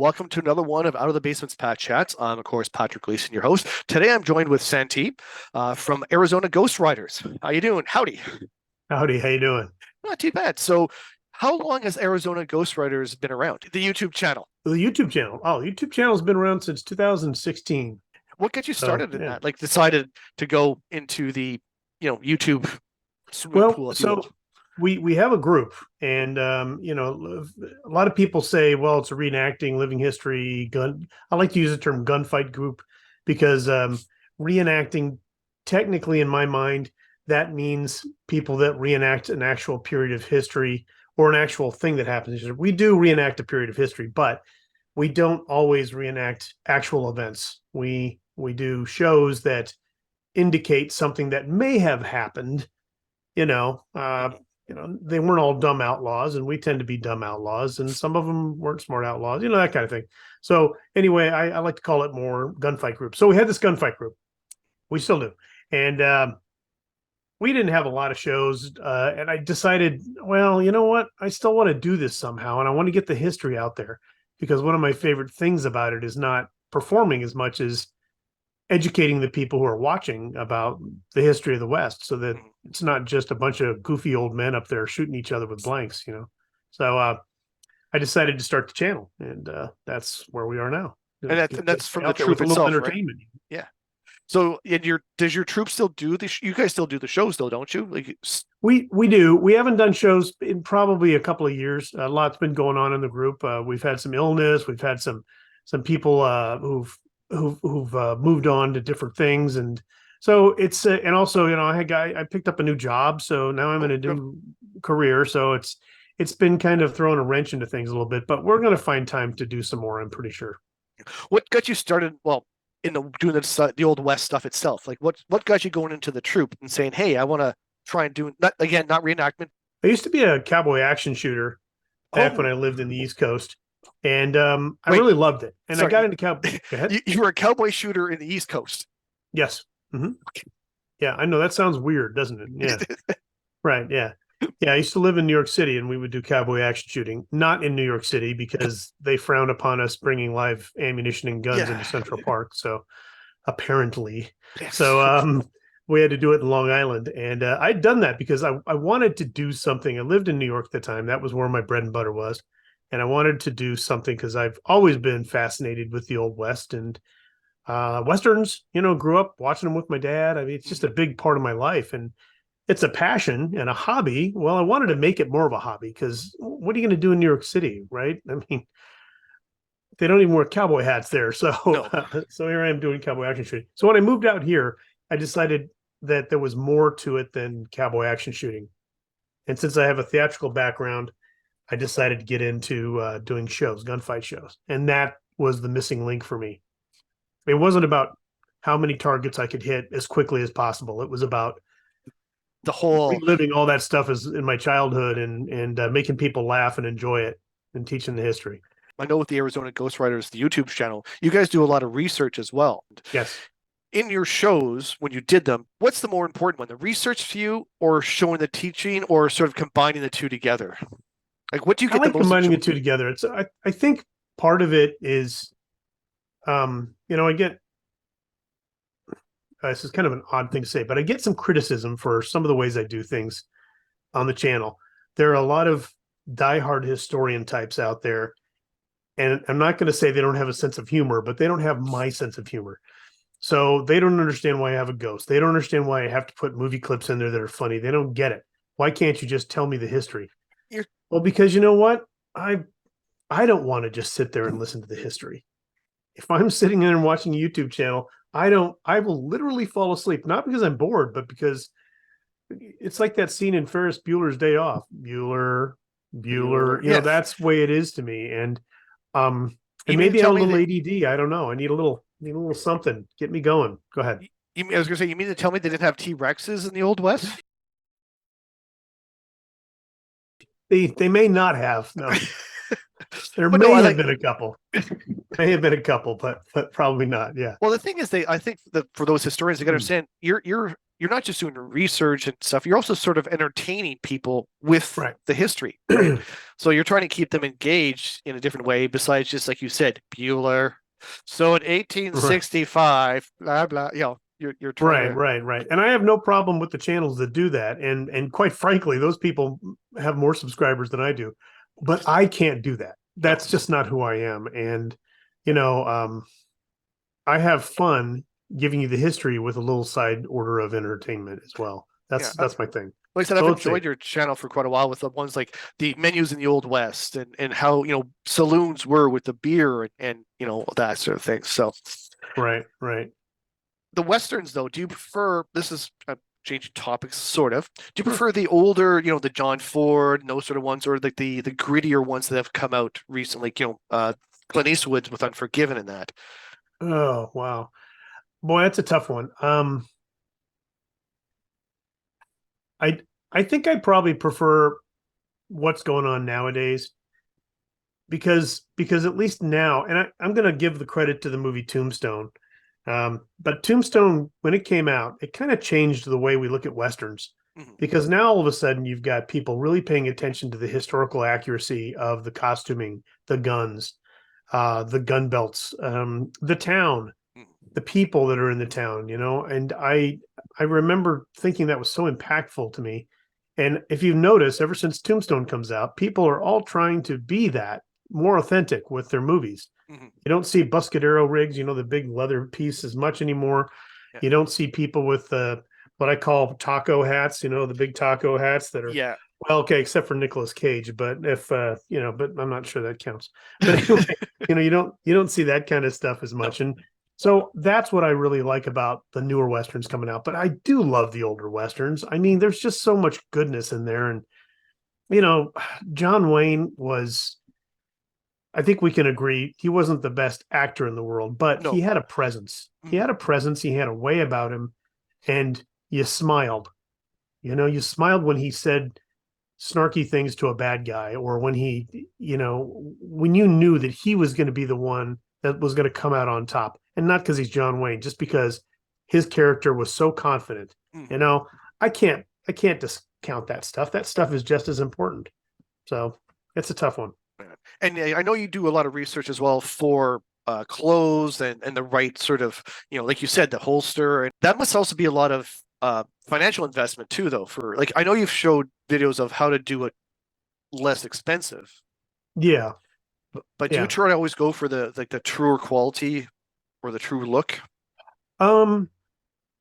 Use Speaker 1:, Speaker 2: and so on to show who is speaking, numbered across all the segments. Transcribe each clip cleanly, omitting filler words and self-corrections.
Speaker 1: welcome to another one of Out of the Basement's Pat Chats. I'm, of course, Patrick Gleason, your host. Today, I'm joined with Santee from Arizona Ghostriders. How you doing? Howdy.
Speaker 2: Howdy, how you doing?
Speaker 1: Not too bad. So, how long has Arizona Ghostriders been around? The YouTube channel.
Speaker 2: The YouTube channel. Oh, the YouTube channel's been around since 2016.
Speaker 1: What got you
Speaker 2: So,
Speaker 1: started in
Speaker 2: yeah.
Speaker 1: that? Like, decided to go into the, YouTube swimming
Speaker 2: Well,
Speaker 1: pool, if you
Speaker 2: so
Speaker 1: will.
Speaker 2: we have a group, and a lot of people say, well, it's a reenacting living history gun. I like to use the term gunfight group because reenacting, technically, in my mind, that means people that reenact an actual period of history or an actual thing that happens. We do reenact a period of history, but we don't always reenact actual events. We do shows that indicate something that may have happened. They weren't all dumb outlaws, and we tend to be dumb outlaws, and some of them weren't smart outlaws, that kind of thing. So anyway, I like to call it more gunfight group. So we had this gunfight group. We still do. And we didn't have a lot of shows, and I decided, well, you know what? I still want to do this somehow, and I want to get the history out there, because one of my favorite things about it is not performing as much as educating the people who are watching about the history of the West, so that it's not just a bunch of goofy old men up there shooting each other with blanks. So I decided to start the channel, and that's where we are now.
Speaker 1: And that's from the troop
Speaker 2: with a little
Speaker 1: itself, right?
Speaker 2: entertainment.
Speaker 1: Yeah. So, does your troop still do this? You guys still do the shows, though, don't you? Like,
Speaker 2: We do. We haven't done shows in probably a couple of years. A lot's been going on in the group. We've had some illness. We've had some people who've moved on to different things, and so it's and also, I picked up a new job, so now I'm in a new career. So it's been kind of throwing a wrench into things a little bit, but we're going to find time to do some more, I'm pretty sure.
Speaker 1: What got you started? Well, in doing the old West stuff itself. Like, what got you going into the troop and saying, "Hey, I want to try and do not reenactment."
Speaker 2: I used to be a cowboy action shooter back when I lived in the East Coast, and I really loved it. And I got into cowboy. Go ahead.
Speaker 1: You were a cowboy shooter in the East Coast.
Speaker 2: Yes. Mm-hmm. Yeah, I know that sounds weird, doesn't it? Yeah. Right. Yeah. Yeah. I used to live in New York City, and we would do cowboy action shooting. Not in New York City, because they frown upon us bringing live ammunition and guns into Central Park. So apparently, we had to do it in Long Island, and I'd done that because I wanted to do something. I lived in New York at the time. That was where my bread and butter was. And I wanted to do something because I've always been fascinated with the Old West and Westerns, grew up watching them with my dad. I mean, it's just a big part of my life, and it's a passion and a hobby. Well, I wanted to make it more of a hobby, because what are you going to do in New York City, right? I mean, they don't even wear cowboy hats there. So, so here I am doing cowboy action shooting. So when I moved out here, I decided that there was more to it than cowboy action shooting. And since I have a theatrical background, I decided to get into doing shows, gunfight shows. And that was the missing link for me. It wasn't about how many targets I could hit as quickly as possible. It was about
Speaker 1: the whole
Speaker 2: reliving all that stuff as in my childhood, and making people laugh and enjoy it, and teaching the history.
Speaker 1: I know with the Arizona Ghostriders, the YouTube channel, you guys do a lot of research as well.
Speaker 2: Yes.
Speaker 1: In your shows, when you did them, what's the more important one, the research to you, or showing the teaching, or sort of combining the two together? Like, what do you get?
Speaker 2: I like combining the two together. It's I think part of it is, I get, this is kind of an odd thing to say, but I get some criticism for some of the ways I do things on the channel. There are a lot of diehard historian types out there, and I'm not going to say they don't have a sense of humor, but they don't have my sense of humor. So they don't understand why I have a ghost. They don't understand why I have to put movie clips in there that are funny. They don't get it. Why can't you just tell me the history? Well, because you know what? I don't want to just sit there and listen to the history. If I'm sitting there and watching a YouTube channel, I will literally fall asleep, not because I'm bored, but because it's like that scene in Ferris Bueller's Day Off. Bueller, that's the way it is to me. And maybe I'm a little ADD. I don't know. I need a little something. Get me going. Go ahead.
Speaker 1: I was going to say, you mean to tell me they didn't have T-Rexes in the Old West?
Speaker 2: They may not have. No. There
Speaker 1: But no,
Speaker 2: may
Speaker 1: I
Speaker 2: have
Speaker 1: like.
Speaker 2: been a couple. May have been a couple, but probably not. Yeah.
Speaker 1: Well, the thing is, I think that for those historians, they got to understand you're not just doing research and stuff. You're also sort of entertaining people with
Speaker 2: Right.
Speaker 1: the history, right? So you're trying to keep them engaged in a different way, besides just like you said, Bueller. So in
Speaker 2: Right.
Speaker 1: 1865, blah blah. You're trying
Speaker 2: Right,
Speaker 1: to.
Speaker 2: right, right. And I have no problem with the channels that do that. And quite frankly, those people have more subscribers than I do. But I can't do that.
Speaker 1: No.
Speaker 2: That's just not who I am. And you know, I have fun giving you the history with a little side order of entertainment as well.
Speaker 1: Yeah.
Speaker 2: That's my thing.
Speaker 1: Like I said, I've
Speaker 2: So let's see.
Speaker 1: enjoyed your channel for quite a while with the ones like the menus in the Old West and how, saloons were with the beer and that sort of thing. So
Speaker 2: Right, right.
Speaker 1: the Westerns, though, do you prefer, this is changing topics, sort of. Do you
Speaker 2: Sure.
Speaker 1: prefer the older, the John Ford and those sort of ones, or like the grittier ones that have come out recently, Clint Eastwood with Unforgiven and that?
Speaker 2: Oh, wow. Boy, that's a tough one. I I think I probably prefer what's going on nowadays because at least now, and I'm going to give the credit to the movie Tombstone. But Tombstone, when it came out, it kind of changed the way we look at westerns
Speaker 1: Mhm.
Speaker 2: because now all of a sudden you've got people really paying attention to the historical accuracy of the costuming, the guns, the gun belts, the town,
Speaker 1: Mhm.
Speaker 2: the people that are in the town, and I remember thinking that was so impactful to me. And if you've noticed, ever since Tombstone comes out, people are all trying to be that more authentic with their movies.
Speaker 1: Mhm.
Speaker 2: You don't see Buscadero rigs, the big leather piece as much anymore.
Speaker 1: Yeah.
Speaker 2: You don't see people with what I call taco hats, the big taco hats that are,
Speaker 1: Yeah.
Speaker 2: well, okay, except for Nicolas Cage, but if but I'm not sure that counts. But anyway, you don't see that kind of stuff as
Speaker 1: No.
Speaker 2: much. And so that's what I really like about the newer westerns coming out. But I do love the older westerns. I mean, there's just so much goodness in there. And you know, John Wayne was, I think we can agree, he wasn't the best actor in the world, but he
Speaker 1: No.
Speaker 2: had a presence. He
Speaker 1: Mhm.
Speaker 2: had a presence, he had a way about him, and you smiled. You smiled when he said snarky things to a bad guy, or when when you knew that he was going to be the one that was going to come out on top. And not because he's John Wayne, just because his character was so confident. You
Speaker 1: Mhm.
Speaker 2: know, I can't discount that stuff. That stuff is just as important. So it's a tough one.
Speaker 1: Man. And I know you do a lot of research as well for clothes and the right sort of, like you said, the holster. And that must also be a lot of financial investment too, though. For like, I know you've showed videos of how to do it less expensive,
Speaker 2: Yeah.
Speaker 1: but do you
Speaker 2: Yeah.
Speaker 1: try to always go for the truer quality or the true look?
Speaker 2: Um,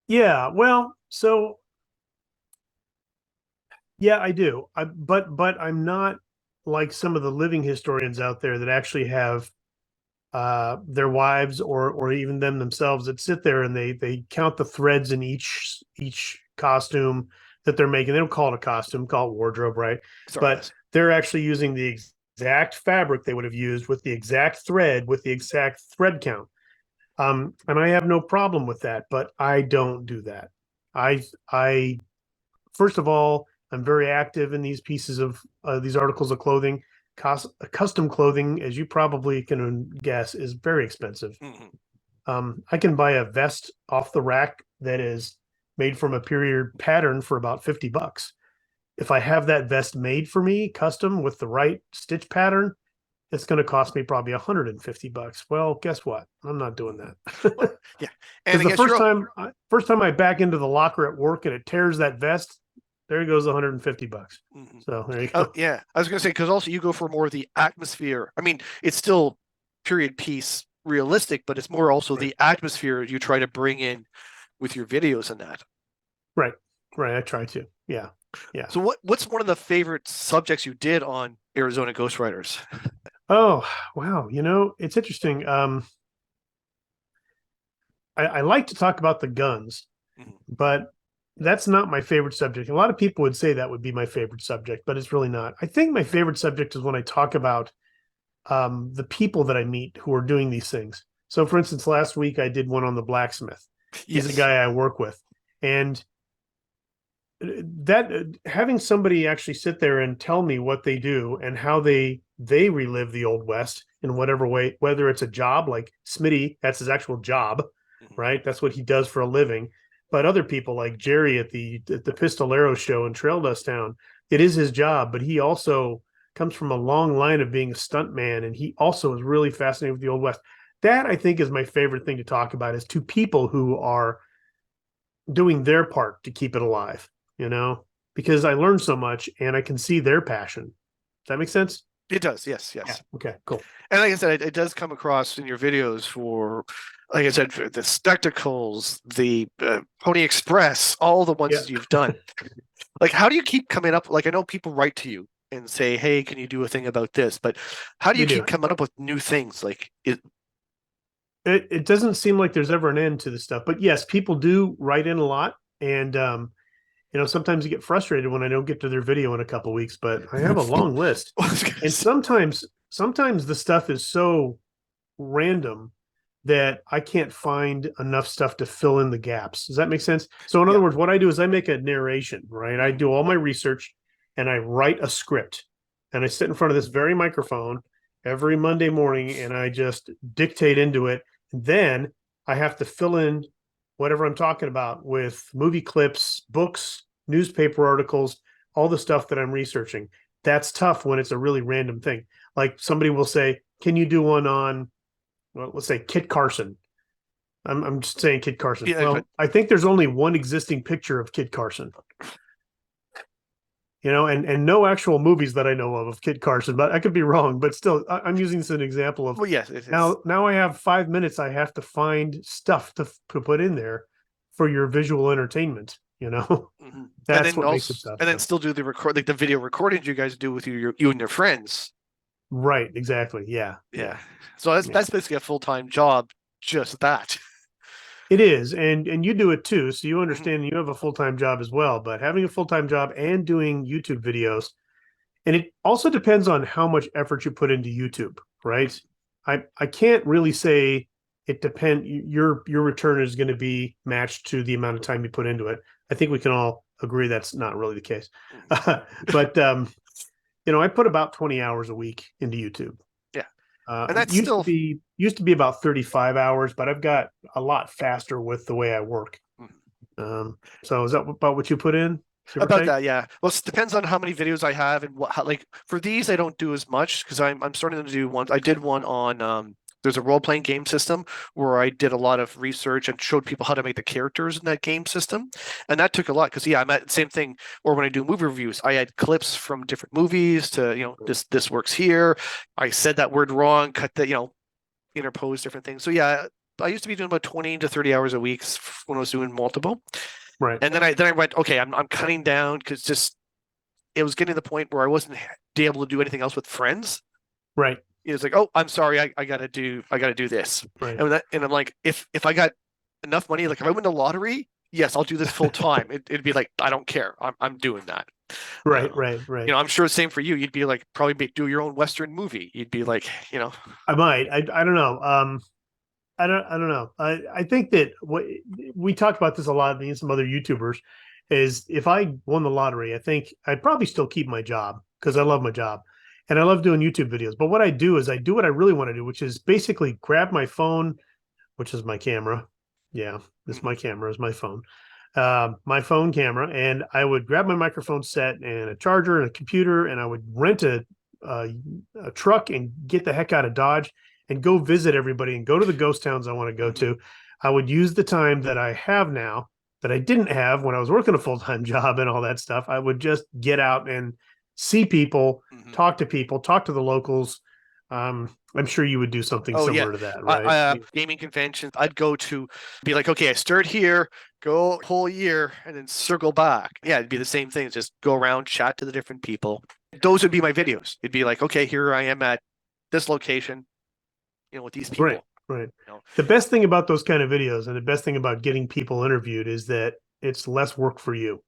Speaker 2: yeah. Well, so yeah, I do. But I'm not like some of the living historians out there that actually have their wives or even them themselves that sit there and they count the threads in each costume that they're making. They don't call it a costume, call it wardrobe, right?
Speaker 1: Sorry,
Speaker 2: But
Speaker 1: yes.
Speaker 2: they're actually using the exact fabric they would have used with the exact thread with the exact thread count. And I have no problem with that, but I don't do that. I first of all, I'm very active in these pieces of these articles of clothing. Custom clothing, as you probably can guess, is very expensive.
Speaker 1: Hmm.
Speaker 2: I can buy a vest off the rack that is made from a period pattern for about $50. If I have that vest made for me, custom with the right stitch pattern, it's going to cost me probably $150. Well, guess what? I'm not doing
Speaker 1: Well,
Speaker 2: that.
Speaker 1: yeah. And
Speaker 2: Because
Speaker 1: I
Speaker 2: the
Speaker 1: guess
Speaker 2: first time I back into the locker at work and it tears that vest, there goes $150.
Speaker 1: Mhm.
Speaker 2: So there you
Speaker 1: Oh,
Speaker 2: go.
Speaker 1: yeah. I was gonna say because also you go for more of the atmosphere. I mean, it's still period piece realistic, but it's more also
Speaker 2: Right.
Speaker 1: the atmosphere you try to bring in with your videos and that.
Speaker 2: Right. Right. I try to. Yeah. Yeah.
Speaker 1: So what's one of the favorite subjects you did on Arizona Ghostriders?
Speaker 2: Oh, wow. It's interesting. I like to talk about the guns,
Speaker 1: Mhm.
Speaker 2: but that's not my favorite subject. A lot of people would say that would be my favorite subject, but it's really not. I think my favorite subject is when I talk about the people that I meet who are doing these things. So, for instance, last week I did one on the blacksmith. He's a
Speaker 1: Yes.
Speaker 2: guy I work with, and that having somebody actually sit there and tell me what they do and how they they relive the Old West in whatever way, whether it's a job like Smitty, that's his actual job, right? That's what he does for a living. But other people like Jerry at the Pistolero show in Trail Dust Town, it is his job, but he also comes from a long line of being a stuntman, and he also is really fascinated with the Old West. That, I think, is my favorite thing to talk about, is two people who are doing their part to keep it alive, because I learned so much and I can see their passion. Does that make sense?
Speaker 1: It does. Yes.
Speaker 2: Yeah. Okay, cool.
Speaker 1: And like I said, it does come across in your videos for, like I said, for the spectacles, the Pony Express, all the ones that you've done. Like, how do you keep coming up? Like, I know people write to you and say, "Hey, can you do a thing about this?" But how do you keep coming up with new things? Like,
Speaker 2: it doesn't seem like there's ever an end to the stuff. But yes, people do write in a lot, and sometimes you get frustrated when I don't get to their video in a couple of weeks. But I have a long list, and sometimes the stuff is so random that I can't find enough stuff to fill in the gaps. Does that make sense? So in other words, what I do is I make a narration, right? I do all my research and I write a script, and I sit in front of this very microphone every Monday morning and I just dictate into it. And then I have to fill in whatever I'm talking about with movie clips, books, newspaper articles, all the stuff that I'm researching. That's tough when it's a really random thing. Like somebody will say, "Can you do one on," well, let's say Kit Carson. I'm just saying Kit Carson. Yeah, well, I think there's only one existing picture of Kit Carson. And no actual movies that I know of Kit Carson, but I could be wrong. But still, I'm using this as an example of.
Speaker 1: Well, yes.
Speaker 2: Now I have 5 minutes. I have to find stuff to put in there for your visual entertainment. That's what makes it tough.
Speaker 1: And then still do the like the video recordings you guys do with you and your friends.
Speaker 2: Right. Exactly. Yeah.
Speaker 1: So that's basically a full-time job. Just that.
Speaker 2: It is, and you do it too, so you understand you have a full-time job as well. But having a full-time job and doing YouTube videos, and it also depends on how much effort you put into YouTube, right? I can't really say it depends. Your return is going to be matched to the amount of time you put into it. I think we can all agree that's not really the case. But I put about 20 hours a week into YouTube.
Speaker 1: And that's
Speaker 2: used to be about 35 hours, but I've got a lot faster with the way I work. So is that about what you put in?
Speaker 1: About that, yeah. Well, it depends on how many videos I have and like for these, I don't do as much because I'm starting to do one. I did one on there's a role-playing game system where I did a lot of research and showed people how to make the characters in that game system. And that took a lot because, I'm at the same thing. Or when I do movie reviews, I add clips from different movies to, this works here. I said that word wrong, cut the, interpose different things. So, I used to be doing about 20 to 30 hours a week when I was doing multiple.
Speaker 2: Right.
Speaker 1: And then I went, okay, I'm cutting down because it was getting to the point where I wasn't able to do anything else with friends.
Speaker 2: Right.
Speaker 1: It's like, oh, I'm sorry, I gotta do this.
Speaker 2: Right.
Speaker 1: And I'm like, if I got enough money, like if I win the lottery, yes, I'll do this full time. It'd be like, I don't care, I'm doing that.
Speaker 2: Right.
Speaker 1: I'm sure the same for you. You'd be like, probably do your own Western movie. You'd be like,
Speaker 2: I might. I don't know. I don't know. I think that what we talked about this a lot, me and some other YouTubers, is if I won the lottery, I think I'd probably still keep my job because I love my job. And I love doing YouTube videos. But what I do is I do what I really want to do, which is basically grab my phone, which is my camera. Yeah, my camera is my phone. My phone camera. And I would grab my microphone set and a charger and a computer, and I would rent a truck and get the heck out of Dodge and go visit everybody and go to the ghost towns I want to go to. I would use the time that I have now that I didn't have when I was working a full-time job and all that stuff. I would just get out and see people, talk to the locals. I'm sure you would do something similar to that, right?
Speaker 1: Gaming conventions, I'd go to be like, okay, I start here, go a whole year, and then circle back. Yeah, it'd be the same thing. Just go around, chat to the different people. Those would be my videos. It'd be like, okay, here I am at this location, with these people.
Speaker 2: Right. The best thing about those kind of videos and the best thing about getting people interviewed is that it's less work for you.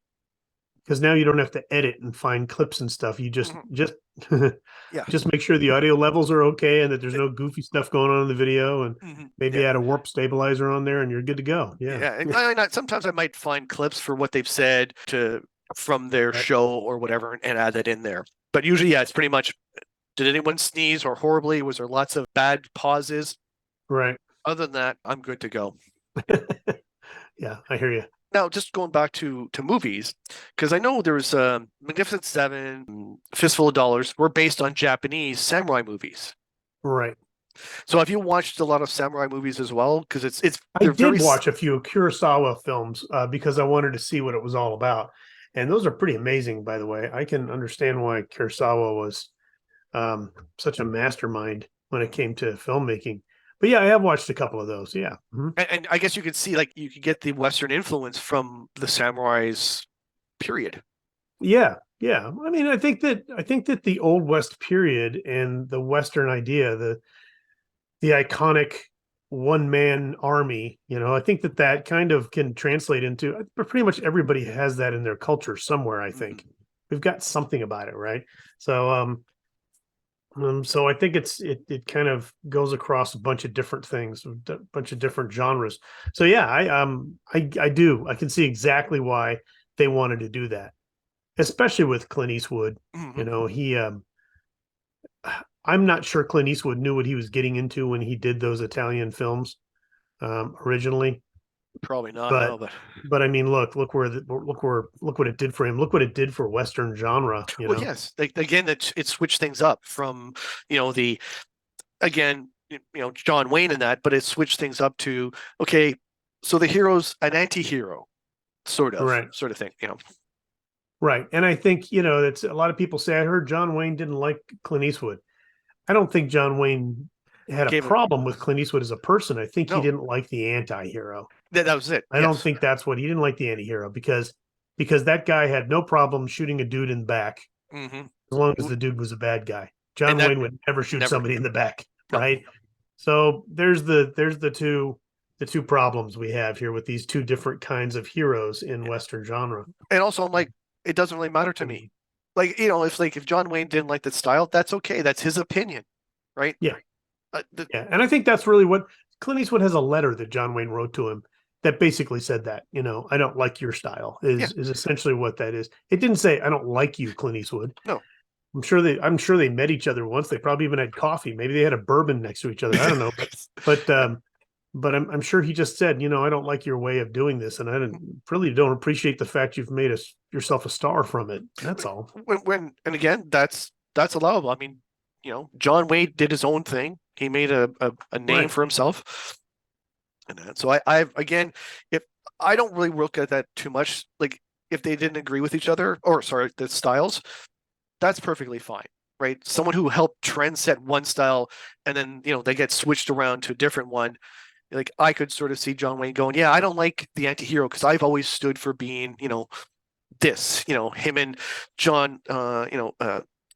Speaker 2: Because now you don't have to edit and find clips and stuff. You just make sure the audio levels are okay and that there's no goofy stuff going on in the video, and maybe add a warp stabilizer on there and you're good to go.
Speaker 1: And sometimes I might find clips for what they've said from their show or whatever and add that in there. But usually, it's pretty much Did anyone sneeze or horribly? Was there lots of bad pauses?
Speaker 2: Right.
Speaker 1: Other than that, I'm good to go.
Speaker 2: Yeah, I hear you.
Speaker 1: Now, just going back to movies, because I know there was Magnificent Seven, Fistful of Dollars were based on Japanese samurai movies.
Speaker 2: Right.
Speaker 1: So have you watched a lot of samurai movies as well? Because
Speaker 2: I
Speaker 1: they're very
Speaker 2: did watch a few Kurosawa films because I wanted to see what it was all about. And those are pretty amazing, by the way. I can understand why Kurosawa was such a mastermind when it came to filmmaking. But yeah, I have watched a couple of those. Yeah. Mhm.
Speaker 1: and I guess you could see like you could get the Western influence from the samurais period.
Speaker 2: Yeah. Yeah. I mean, I think that the Old West period and the Western idea, the iconic one man army, I think that that kind of can translate into pretty much everybody has that in their culture somewhere. I think we've got something about it, right? So I think it kind of goes across a bunch of different things, a bunch of different genres. So yeah, I can see exactly why they wanted to do that, especially with Clint Eastwood.
Speaker 1: Mm-hmm.
Speaker 2: He I'm not sure Clint Eastwood knew what he was getting into when he did those Italian films originally,
Speaker 1: Probably not,
Speaker 2: but
Speaker 1: no, but
Speaker 2: I mean, look what it did for him. Look what it did for Western genre.
Speaker 1: well, yes, like again, it switched things up from the again John Wayne in that, but it switched things up to okay, so the hero's an anti-hero
Speaker 2: Right.
Speaker 1: sort of thing,
Speaker 2: Right. And I think, that's a lot of people say, I heard John Wayne didn't like Clint Eastwood. I don't think John Wayne had a
Speaker 1: gave it
Speaker 2: problem with Clint Eastwood as a person. I think he
Speaker 1: no,
Speaker 2: didn't like the anti-hero.
Speaker 1: that was it.
Speaker 2: I don't
Speaker 1: Yes.
Speaker 2: think that's what he didn't like the anti-hero because that guy had no problem shooting a dude in the back
Speaker 1: Mm-hmm.
Speaker 2: as long as the dude was a bad guy.
Speaker 1: And
Speaker 2: John
Speaker 1: that
Speaker 2: Wayne would never shoot
Speaker 1: never
Speaker 2: somebody in the back,
Speaker 1: no.
Speaker 2: right? So there's the two problems we have here with these two different kinds of heroes in Western genre.
Speaker 1: And also, I'm like, it doesn't really matter to me. Like, if John Wayne didn't like that style, that's okay. That's his opinion, right?
Speaker 2: Yeah.
Speaker 1: Uh,
Speaker 2: Yeah. And I think that's really what Clint Eastwood has a letter that John Wayne wrote to him that basically said that, I don't like your style
Speaker 1: yeah,
Speaker 2: is essentially what that is. It didn't say I don't like you, Clint Eastwood.
Speaker 1: no.
Speaker 2: I'm sure they met each other once. They probably even had coffee. Maybe they had a bourbon next to each other. I don't know. But I'm sure he just said, I don't like your way of doing this, and I really don't appreciate the fact you've made yourself a star from it. That's all.
Speaker 1: And again, that's allowable. I mean, John Wayne did his own thing. He made a name
Speaker 2: Right.
Speaker 1: for himself, and that. So I've again, if I don't really look at that too much, like if they didn't agree with each other, or sorry, the styles, that's perfectly fine, right? Someone who helped trend set one style, and then they get switched around to a different one. Like I could sort of see John Wayne going, yeah, I don't like the anti-hero because I've always stood for being, this, him and John,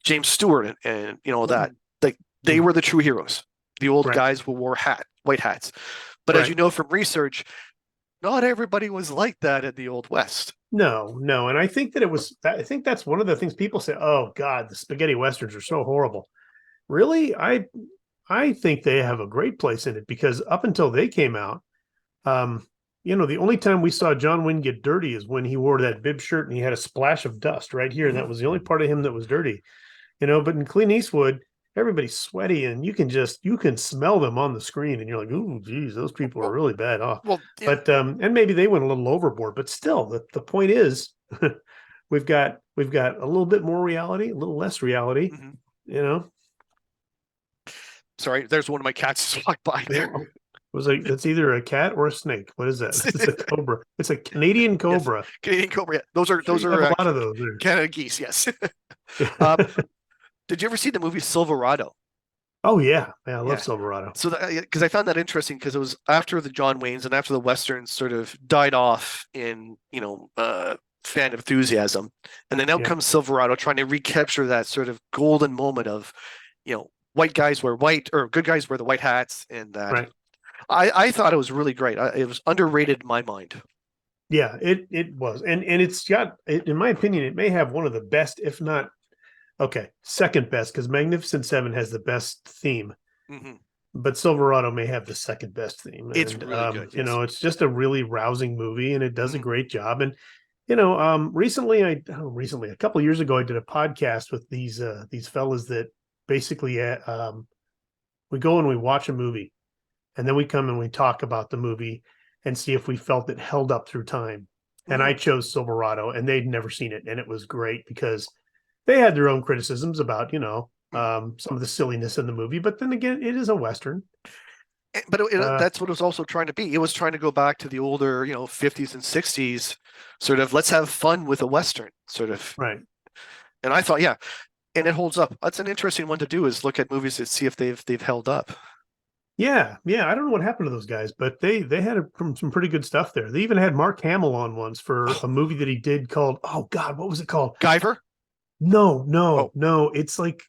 Speaker 1: James Stewart and that, like they were the true heroes. The old
Speaker 2: Right.
Speaker 1: guys who wore white hats. But as
Speaker 2: Right.
Speaker 1: you know from research, not everybody was like that in the Old West.
Speaker 2: No, no. And I think I think that's one of the things people say, oh God, the spaghetti westerns are so horrible. Really? I think they have a great place in it because up until they came out, the only time we saw John Wayne get dirty is when he wore that bib shirt and he had a splash of dust right here. And that was the only part of him that was dirty, but in Clint Eastwood, everybody's sweaty and you can smell them on the screen and you're like, ooh, geez, those people are really bad off.
Speaker 1: Well, yeah.
Speaker 2: But and maybe they went a little overboard, but still the point is we've got a little bit more reality, a little less reality,
Speaker 1: Sorry, there's one of my cats just walked by there.
Speaker 2: It's either a cat or a snake. What is that? It's a cobra. It's a Canadian cobra.
Speaker 1: Yes. Canadian cobra. Those are
Speaker 2: a lot of those.
Speaker 1: Canada geese. Yes. Did you ever see the movie Silverado?
Speaker 2: Oh yeah, I love Silverado.
Speaker 1: So because I found that interesting because it was after the John Waynes and after the Westerns sort of died off in fan enthusiasm, and then out comes Silverado trying to recapture that sort of golden moment of white guys wear white or good guys wear the white hats, and that
Speaker 2: right.
Speaker 1: I thought it was really great. It was underrated in my mind.
Speaker 2: Yeah, it was, and it's got, in my opinion, it may have one of the best, if not, second best, because Magnificent Seven has the best theme, but Silverado may have the second best theme.
Speaker 1: It's really good. Yes.
Speaker 2: It's just a really rousing movie, and it does a great job. And recently, a couple of years ago, I did a podcast with these fellas that basically we go and we watch a movie, and then we come and we talk about the movie and see if we felt it held up through time. And I chose Silverado, and they'd never seen it, and it was great because they had their own criticisms about some of the silliness in the movie, but then again, it is a Western.
Speaker 1: But that's what it was also trying to be. It was trying to go back to the older, 50s and 60s, sort of let's have fun with a Western, sort of.
Speaker 2: Right.
Speaker 1: And I thought, yeah, and it holds up. That's an interesting one to do, is look at movies and see if they've held up.
Speaker 2: Yeah. I don't know what happened to those guys, but they had some pretty good stuff there. They even had Mark Hamill on once for a movie that he did called, oh God, what was it called?
Speaker 1: Guyver?
Speaker 2: No. It's like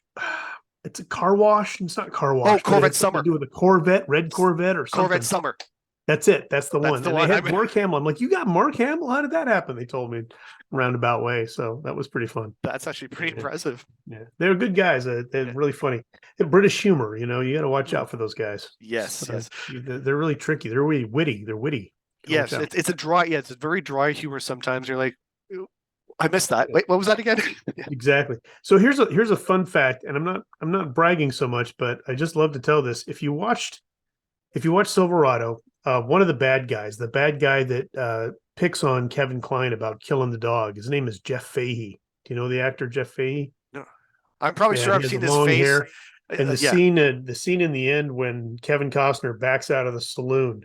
Speaker 2: it's a car wash. It's not car wash.
Speaker 1: Oh, Corvette Summer.
Speaker 2: To do with a Corvette, red Corvette or something.
Speaker 1: Corvette Summer.
Speaker 2: That's it. That's the one.
Speaker 1: The
Speaker 2: and
Speaker 1: one.
Speaker 2: they had Mark Hamill. I'm like, you got Mark Hamill? How did that happen? They told me roundabout way. So that was pretty fun.
Speaker 1: That's actually pretty impressive.
Speaker 2: Yeah. They're good guys. They're really funny. British humor, you got to watch out for those guys.
Speaker 1: Yes.
Speaker 2: They're really tricky. They're really witty. They're witty.
Speaker 1: Yes. It's a very dry humor sometimes. You're like, I missed that. Wait, what was that again?
Speaker 2: Exactly. So here's a fun fact, and I'm not bragging so much, but I just love to tell this. If you watched Silverado, one of the bad guys, the bad guy that picks on Kevin Kline about killing the dog, his name is Jeff Fahey. Do you know the actor Jeff Fahey?
Speaker 1: No, I'm probably sure I've seen his face. Hair.
Speaker 2: And the scene in the end when Kevin Costner backs out of the saloon,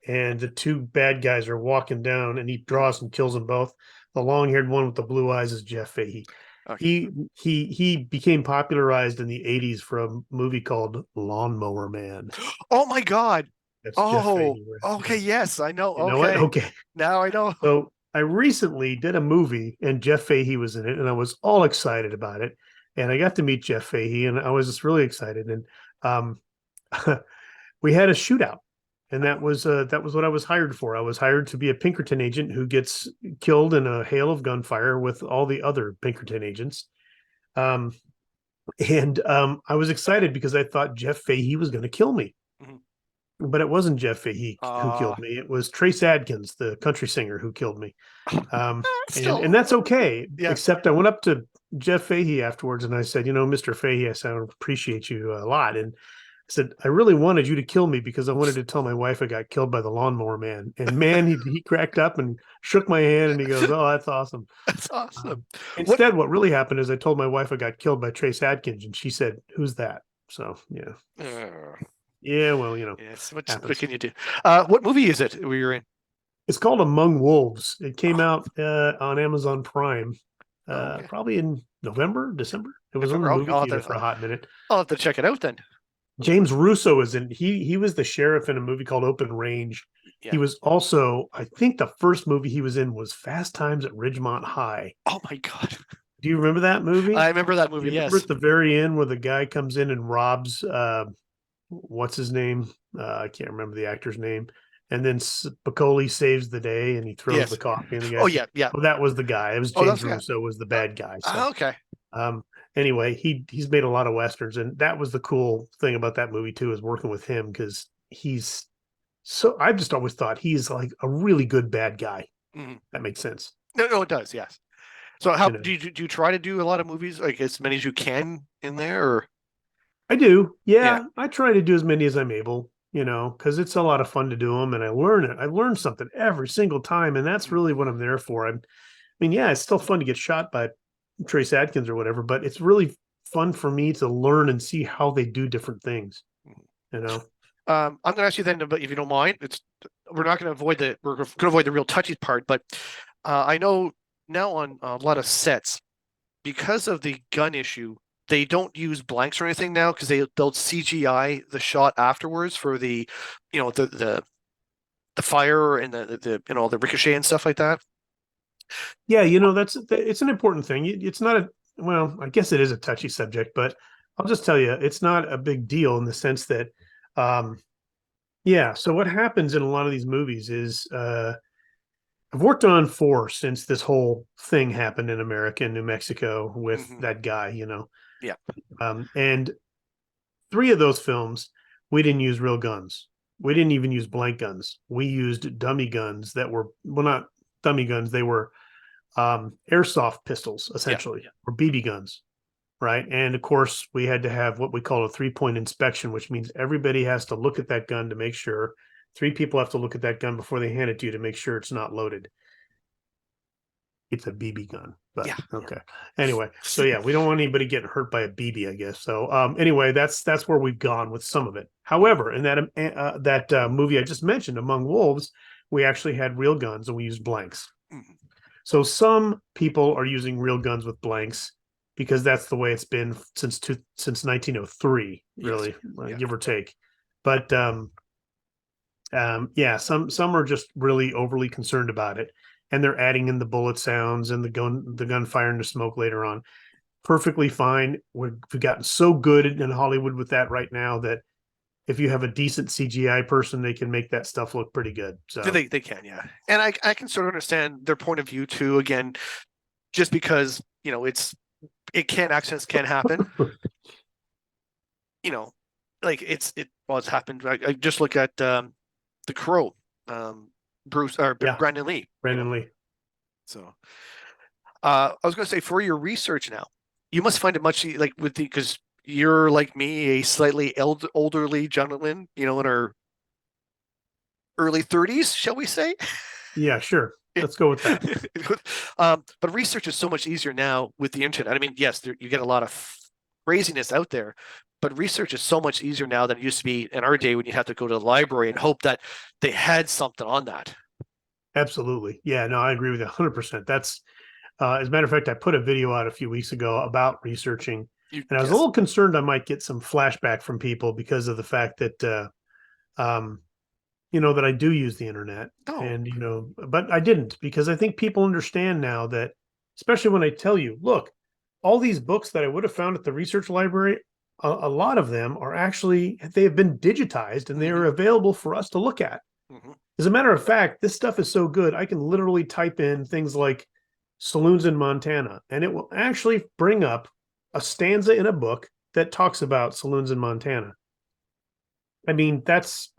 Speaker 2: and the two bad guys are walking down, and he draws and kills them both. The long-haired one with the blue eyes is Jeff Fahey. Okay. He became popularized in the 80s for a movie called Lawnmower Man.
Speaker 1: Oh my God.
Speaker 2: That's Jeff Fahey,
Speaker 1: okay. Yes, I know.
Speaker 2: You know what? Okay.
Speaker 1: Now I know.
Speaker 2: So I recently did a movie and Jeff Fahey was in it, and I was all excited about it. And I got to meet Jeff Fahey, and I was just really excited. And we had a shootout. And that was what I was hired for. I was hired to be a Pinkerton agent who gets killed in a hail of gunfire with all the other Pinkerton agents. I was excited because I thought Jeff Fahey was going to kill me. Mm-hmm. But it wasn't Jeff Fahey who killed me. It was Trace Adkins, the country singer, who killed me. And that's okay. Yeah. Except I went up to Jeff Fahey afterwards and I said, Mr. Fahey, I said, I appreciate you a lot. And I said, I really wanted you to kill me because I wanted to tell my wife I got killed by the Lawnmower Man. And man, he cracked up and shook my hand and he goes, oh, that's awesome.
Speaker 1: That's awesome.
Speaker 2: Instead, what really happened is I told my wife I got killed by Trace Adkins and she said, who's that? So, yeah. Yeah, well,
Speaker 1: Yes, what can you do? What movie is it we were in?
Speaker 2: It's called Among Wolves. It came out on Amazon Prime probably in November, December. It was on the movie theater for a hot minute.
Speaker 1: I'll have to check it out then.
Speaker 2: James Russo is in. He was the sheriff in a movie called Open Range. Yeah. He was also, I think, the first movie he was in was Fast Times at Ridgemont High.
Speaker 1: Oh my God!
Speaker 2: Do you remember that movie?
Speaker 1: I remember that movie. Yes.
Speaker 2: At the very end, where the guy comes in and robs, what's his name? I can't remember the actor's name. And then Spicoli saves the day, and he throws the coffee in the guy.
Speaker 1: Oh yeah. Well,
Speaker 2: that was the guy. It was James Russo was the bad guy. So.
Speaker 1: Okay.
Speaker 2: Anyway, he's made a lot of Westerns, and that was the cool thing about that movie too, is working with him because I've just always thought he's like a really good bad guy. Mm-hmm. That makes sense.
Speaker 1: No, it does. Yes. So how do you try to do a lot of movies, like as many as you can in there? Or?
Speaker 2: I do. Yeah. I try to do as many as I'm able, because it's a lot of fun to do them and I learn it. I learn something every single time. And that's really what I'm there for. It's still fun to get shot by Trace Adkins or whatever, but it's really fun for me to learn and see how they do different things. I'm going
Speaker 1: to ask you then, but if you don't mind, we're going to avoid the real touchy part, but I know now on a lot of sets, because of the gun issue, they don't use blanks or anything now because they'll CGI the shot afterwards for the fire and the ricochet and stuff like that.
Speaker 2: Yeah, it's an important thing. It's not I guess it is a touchy subject, but I'll just tell you, it's not a big deal in the sense that, so what happens in a lot of these movies is, I've worked on 4 since this whole thing happened in America and New Mexico with that guy,
Speaker 1: Yeah.
Speaker 2: And 3 of those films, we didn't use real guns. We didn't even use blank guns. We used dummy guns that were, not dummy guns. They were airsoft pistols, essentially, or BB guns. right? And of course, we had to have what we call a 3-point inspection, which means everybody has to look at that gun to make sure. 3 people have to look at that gun before they hand it to you to make sure it's not loaded. It's a BB gun, but
Speaker 1: Yeah.
Speaker 2: okay. Anyway, so yeah, we don't want anybody getting hurt by a BB, I guess. So anyway, that's where we've gone with some of it. However, in that movie I just mentioned, Among Wolves, we actually had real guns and we used blanks.
Speaker 1: Mm-hmm.
Speaker 2: So some people are using real guns with blanks because that's the way it's been since 1903, really,
Speaker 1: Yes.
Speaker 2: give or take. But yeah, some are just really overly concerned about it, and they're adding in the bullet sounds and the gunfire and the smoke later on. Perfectly fine. We've gotten so good in Hollywood with that right now that if you have a decent CGI person, they can make that stuff look pretty good. So
Speaker 1: They can, yeah. And I can sort of understand their point of view too, again, just because, accidents can happen. Like it's happened. I just look at The Crow, Bruce or
Speaker 2: yeah,
Speaker 1: Brandon Lee.
Speaker 2: Brandon Lee.
Speaker 1: So I was gonna say, for your research now, you must find it much like because you're like me, a slightly elderly gentleman, in our early 30s, shall we say?
Speaker 2: Yeah, sure. Let's go with that.
Speaker 1: But research is so much easier now with the internet. I mean, yes, you get a lot of craziness out there, but research is so much easier now than it used to be in our day when you had to go to the library and hope that they had something on that.
Speaker 2: Absolutely. Yeah, no, I agree with you 100%. That's, as a matter of fact, I put a video out a few weeks ago about researching, and I was a little concerned I might get some flashback from people because of the fact that, that I do use the internet.
Speaker 1: Oh.
Speaker 2: And, but I didn't, because I think people understand now that, especially when I tell you, look, all these books that I would have found at the research library, a lot of them are actually, they have been digitized and they are available for us to look at.
Speaker 1: Mm-hmm.
Speaker 2: As a matter of fact, this stuff is so good, I can literally type in things like saloons in Montana, and it will actually bring up a stanza in a book that talks about saloons in Montana. I mean, that's,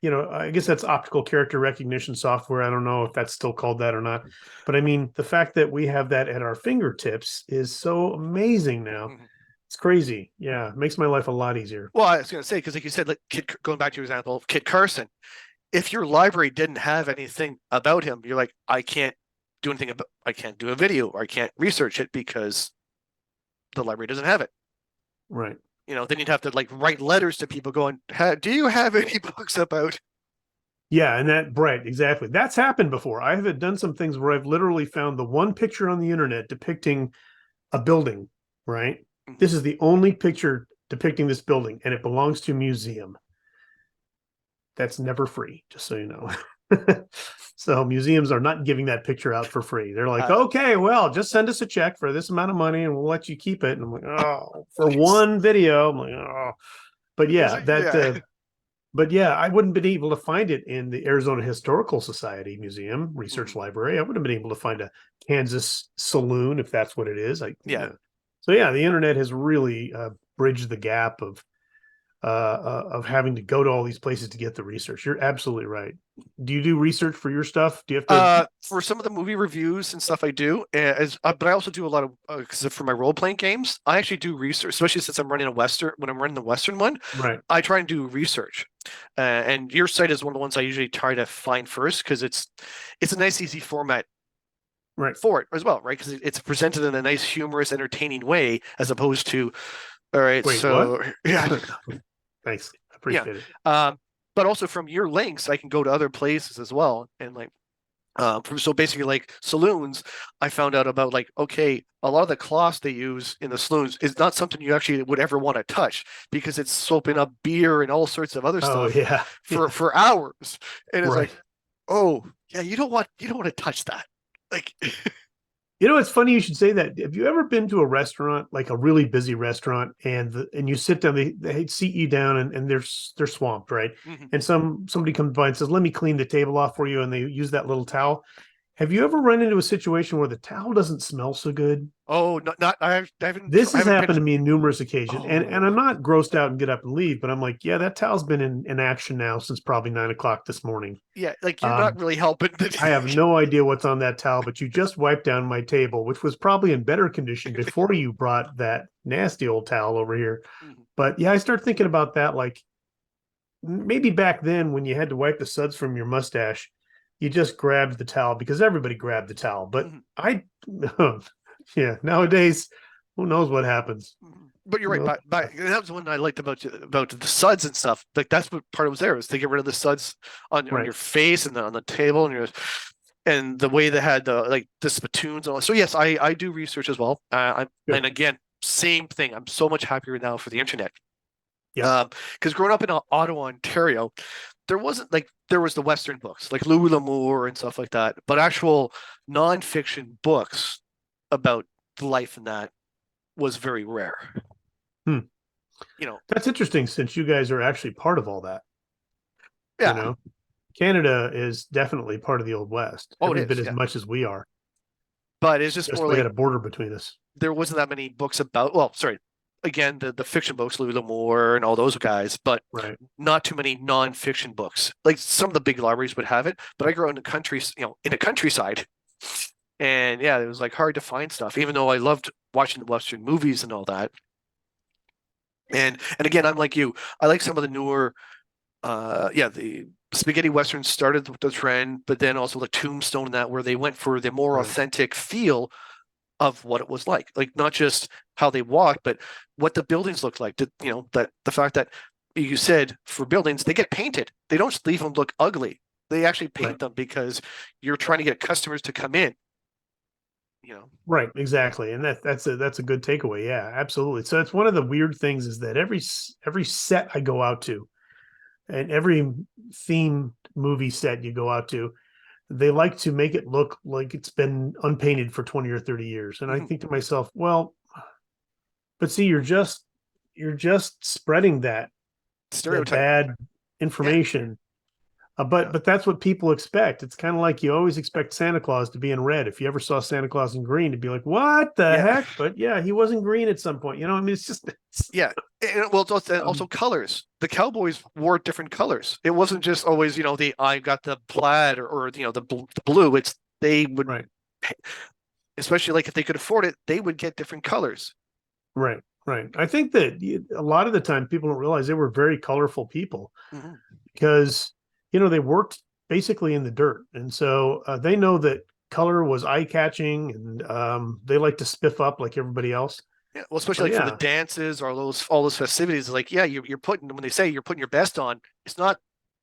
Speaker 2: I guess that's optical character recognition software. I don't know if that's still called that or not. But I mean, the fact that we have that at our fingertips is so amazing now. Mm-hmm. It's crazy. Yeah, it makes my life a lot easier.
Speaker 1: Well, I was going to say, because like you said, like going back to your example of Kit Carson, if your library didn't have anything about him, you're like, I can't do anything about, I can't do a video, or I can't research it because the library doesn't have it.
Speaker 2: Right.
Speaker 1: Then you'd have to like write letters to people going, do you have any books about?
Speaker 2: Yeah, and that, Bret, exactly. That's happened before. I have done some things where I've literally found the one picture on the internet depicting a building, right? Mm-hmm. This is the only picture depicting this building, and it belongs to a museum. That's never free, just so you know. So museums are not giving that picture out for free. They're like, okay, well, just send us a check for this amount of money and we'll let you keep it. And I'm like, oh, for one video. I'm like, oh. But yeah, but yeah, I wouldn't have been able to find it in the Arizona Historical Society Museum Research Library. I wouldn't have been able to find a Kansas saloon, if that's what it is. So yeah, the internet has really bridged the gap of having to go to all these places to get the research. You're absolutely right. Do you do research for your stuff? Do you have to?
Speaker 1: For some of the movie reviews and stuff, I do. But I also do a lot of because for my role playing games, I actually do research, especially since I'm running a Western. When I'm running the Western one,
Speaker 2: right,
Speaker 1: I try and do research. And your site is one of the ones I usually try to find first because it's a nice, easy format.
Speaker 2: Right.
Speaker 1: For it as well, right? Because it's presented in a nice, humorous, entertaining way, as opposed to, all right,
Speaker 2: wait,
Speaker 1: so
Speaker 2: what?
Speaker 1: Yeah.
Speaker 2: Thanks. I appreciate it.
Speaker 1: But also from your links, I can go to other places as well. And like, so basically like saloons, I found out about like, okay, a lot of the cloths they use in the saloons is not something you actually would ever want to touch because it's soaping up beer and all sorts of other stuff for hours. And it's like, oh yeah, you don't want to touch that. Like,
Speaker 2: it's funny you should say that. Have you ever been to a restaurant, like a really busy restaurant, and you sit down, they seat you down, and they're swamped, right? Mm-hmm. And somebody comes by and says, "Let me clean the table off for you," and they use that little towel. Have you ever run into a situation where the towel doesn't smell so good?
Speaker 1: Oh, I haven't.
Speaker 2: This has happened to me on numerous occasions, and I'm not grossed out and get up and leave, but I'm like, yeah, that towel's been in action now since probably 9 o'clock this morning.
Speaker 1: Yeah, like you're not really helping.
Speaker 2: I have no idea what's on that towel, but you just wiped down my table, which was probably in better condition before you brought that nasty old towel over here.
Speaker 1: Mhm.
Speaker 2: But yeah, I start thinking about that. Like maybe back then when you had to wipe the suds from your mustache, you just grabbed the towel because everybody grabbed the towel. But
Speaker 1: Mhm.
Speaker 2: I, yeah, nowadays, who knows what happens?
Speaker 1: Mhm. But you're right.
Speaker 2: No,
Speaker 1: That was one I liked about the suds and stuff. Like that's what part was there was to get rid of the suds on
Speaker 2: right.
Speaker 1: your face and on the table and your and the way they had the like the spittoons and all. So yes, I do research as well.
Speaker 2: Good.
Speaker 1: And again, same thing. I'm so much happier now for the internet.
Speaker 2: Yep.
Speaker 1: Because growing up in Ottawa, Ontario, there wasn't like there was the Western books like Louis L'Amour and stuff like that, but actual nonfiction books about life and that was very rare.
Speaker 2: Hmm.
Speaker 1: You know,
Speaker 2: That's interesting since you guys are actually part of all that. You
Speaker 1: yeah.
Speaker 2: know, Canada is definitely part of the Old West,
Speaker 1: Oh, it
Speaker 2: every bit
Speaker 1: is,
Speaker 2: as
Speaker 1: yeah.
Speaker 2: much as we are.
Speaker 1: But it's just
Speaker 2: Just
Speaker 1: more
Speaker 2: we had
Speaker 1: like
Speaker 2: a border between us.
Speaker 1: there wasn't that many books about. Well, sorry, again, the fiction books, Louis L'Amour and all those guys, but
Speaker 2: Right.
Speaker 1: not too many nonfiction books. Like some of the big libraries would have it, but I grew up in the country, in the countryside, and yeah, it was like hard to find stuff. Even though I loved watching the Western movies and all that. And again, I'm like you. I like some of the newer, yeah, the spaghetti westerns started the trend, but then also the Tombstone and that where they went for the more
Speaker 2: Right.
Speaker 1: authentic feel of what it was like not just how they walked, but what the buildings looked like. That the fact that you said for buildings they get painted, they don't leave them look ugly. They actually
Speaker 2: Right.
Speaker 1: paint them because you're trying to get customers to come in.
Speaker 2: Right, exactly, and that's a good takeaway. Yeah, absolutely. So it's one of the weird things is that every set I go out to, and every theme movie set you go out to, they like to make it look like it's been unpainted for 20 or 30 years. And I
Speaker 1: Mhm.
Speaker 2: think to myself, well, but see, you're just spreading that
Speaker 1: Stereotype.
Speaker 2: bad
Speaker 1: Yeah,
Speaker 2: information.
Speaker 1: yeah,
Speaker 2: But that's what people expect. It's kind of like you always expect Santa Claus to be in red. If you ever saw Santa Claus in green, to be like, "What the
Speaker 1: yeah,
Speaker 2: heck?" But yeah, he wasn't green at some point. I mean, it's just
Speaker 1: yeah. And, well, it's also colors. The Cowboys wore different colors. It wasn't just always, the I got the plaid or the blue. It's they would,
Speaker 2: right,
Speaker 1: especially like if they could afford it, they would get different colors.
Speaker 2: right, right. I think that a lot of the time people don't realize they were very colorful people
Speaker 1: Mhm.
Speaker 2: because they worked basically in the dirt, and so they know that color was eye catching, and they like to spiff up like everybody else.
Speaker 1: Yeah, well, especially
Speaker 2: So
Speaker 1: like for the
Speaker 2: yeah,
Speaker 1: dances or all those festivities, like yeah, you're putting when they say you're putting your best on, it's not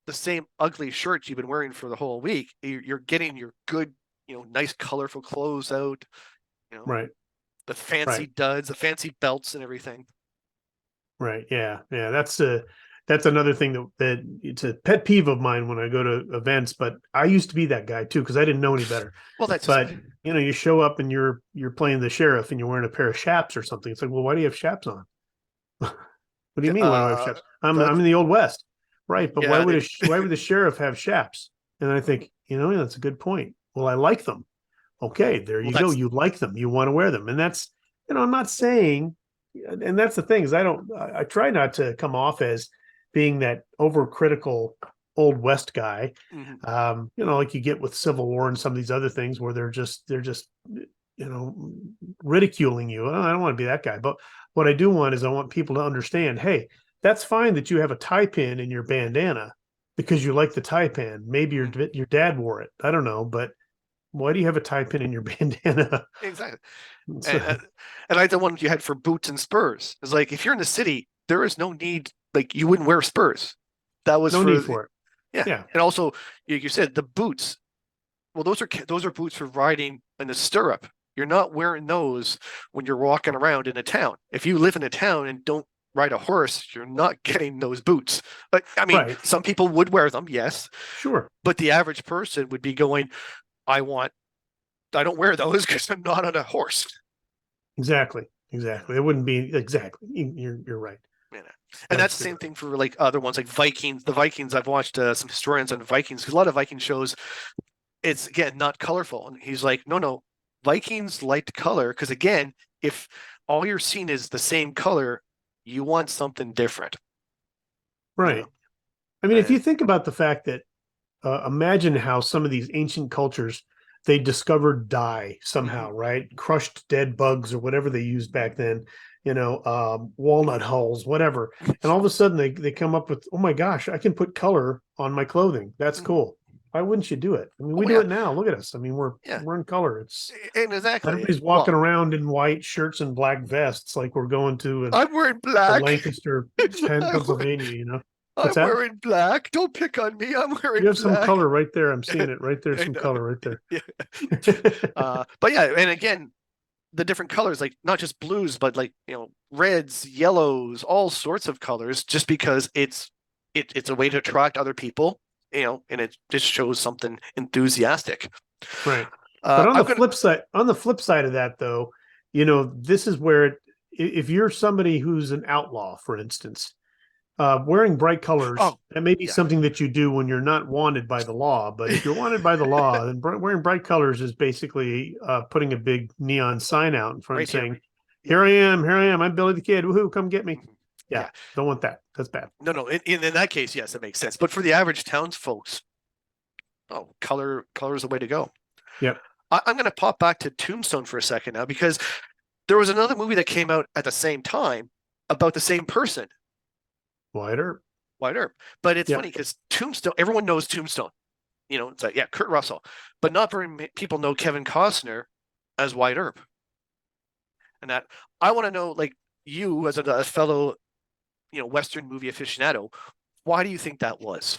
Speaker 1: the same ugly shirt you've been wearing for the whole week. You're getting your good, nice colorful clothes out, you know,
Speaker 2: right.
Speaker 1: the fancy
Speaker 2: Right.
Speaker 1: duds, the fancy belts and everything.
Speaker 2: Right. Yeah. Yeah. That's another thing that it's a pet peeve of mine when I go to events, but I used to be that guy too, because I didn't know any better.
Speaker 1: Well, that's just
Speaker 2: But you show up and you're playing the sheriff and you're wearing a pair of chaps or something. It's like, well, why do you have chaps on? What do you mean why do I have
Speaker 1: uh
Speaker 2: chaps? I'm
Speaker 1: that's
Speaker 2: in the old west. Right. But
Speaker 1: yeah,
Speaker 2: why would the sheriff have chaps? And I think, that's a good point. Well, I like them. Okay, there
Speaker 1: well
Speaker 2: you go.
Speaker 1: that's
Speaker 2: You like them. You want to wear them. And that's, I'm not saying, and that's the thing is I try not to come off as being that overcritical old West guy.
Speaker 1: mhm.
Speaker 2: Like you get with Civil War and some of these other things where they're just, ridiculing you. I don't want to be that guy. But what I do want is I want people to understand, hey, that's fine that you have a tie pin in your bandana because you like the tie pin. Maybe your dad wore it. I don't know, but why do you have a tie pin in your bandana?
Speaker 1: Exactly.
Speaker 2: So,
Speaker 1: And like the one you had for boots and spurs. It's like if you're in the city, there is no need. Like you wouldn't wear spurs. That was
Speaker 2: no
Speaker 1: for
Speaker 2: need for it.
Speaker 1: yeah.
Speaker 2: Yeah.
Speaker 1: And also, you said the boots. Well, those are boots for riding in the stirrup. You're not wearing those when you're walking around in a town. If you live in a town and don't ride a horse, you're not getting those boots. But I mean,
Speaker 2: Right.
Speaker 1: some people would wear them, yes,
Speaker 2: Sure.
Speaker 1: but the average person would be going, I want, I don't wear those because I'm not on a horse.
Speaker 2: Exactly. Exactly. It wouldn't be exactly. You're right.
Speaker 1: Yeah. And that's the
Speaker 2: Absolutely
Speaker 1: same
Speaker 2: right.
Speaker 1: thing for like other ones like Vikings. The Vikings, I've watched some historians on Vikings because a lot of Viking shows, it's again not colorful. And he's like, no, no, Vikings liked color because again, if all you're seeing is the same color, you want something different. You
Speaker 2: Right.
Speaker 1: know,
Speaker 2: I mean, if you
Speaker 1: and
Speaker 2: think about the fact that imagine how some of these ancient cultures they discovered dye somehow,
Speaker 1: mhm,
Speaker 2: right? Crushed dead bugs or whatever they used back then, walnut hulls, whatever. And all of a sudden they come up with, oh my gosh, I can put color on my clothing. That's cool. Why wouldn't you do it? I mean, we do it now. Look at us. I mean, we're in color. It's
Speaker 1: And exactly.
Speaker 2: Everybody's walking around in white shirts and black vests like we're going to
Speaker 1: I'm wearing black.
Speaker 2: Lancaster, Pennsylvania,
Speaker 1: I'm wearing black. Don't pick on me. I'm wearing
Speaker 2: You have
Speaker 1: black.
Speaker 2: some color right there. I'm seeing it right there. Some color right there.
Speaker 1: Yeah. But yeah, and again, the different colors, like not just blues, but like, reds, yellows, all sorts of colors, just because it's a way to attract other people, and it just shows something enthusiastic.
Speaker 2: Right. But on the flip side of that, though, this is where if you're somebody who's an outlaw, for instance, wearing bright colors, that may be something that you do when you're not wanted by the law. But if you're wanted by the law, then wearing bright colors is basically putting a big neon sign out in front saying, here I am, I'm Billy the Kid, woohoo, come get me. Yeah, don't want that. That's bad.
Speaker 1: No. In that case, yes, it makes sense. But for the average townsfolk, color is the way to go.
Speaker 2: Yep.
Speaker 1: I'm going to pop back to Tombstone for a second now, because there was another movie that came out at the same time about the same person.
Speaker 2: Wyatt Earp.
Speaker 1: But it's funny because Tombstone, everyone knows Tombstone. It's like, Kurt Russell. But not very many people know Kevin Costner as Wyatt Earp. And that, I want to know, like, you as a fellow, Western movie aficionado, why do you think that was?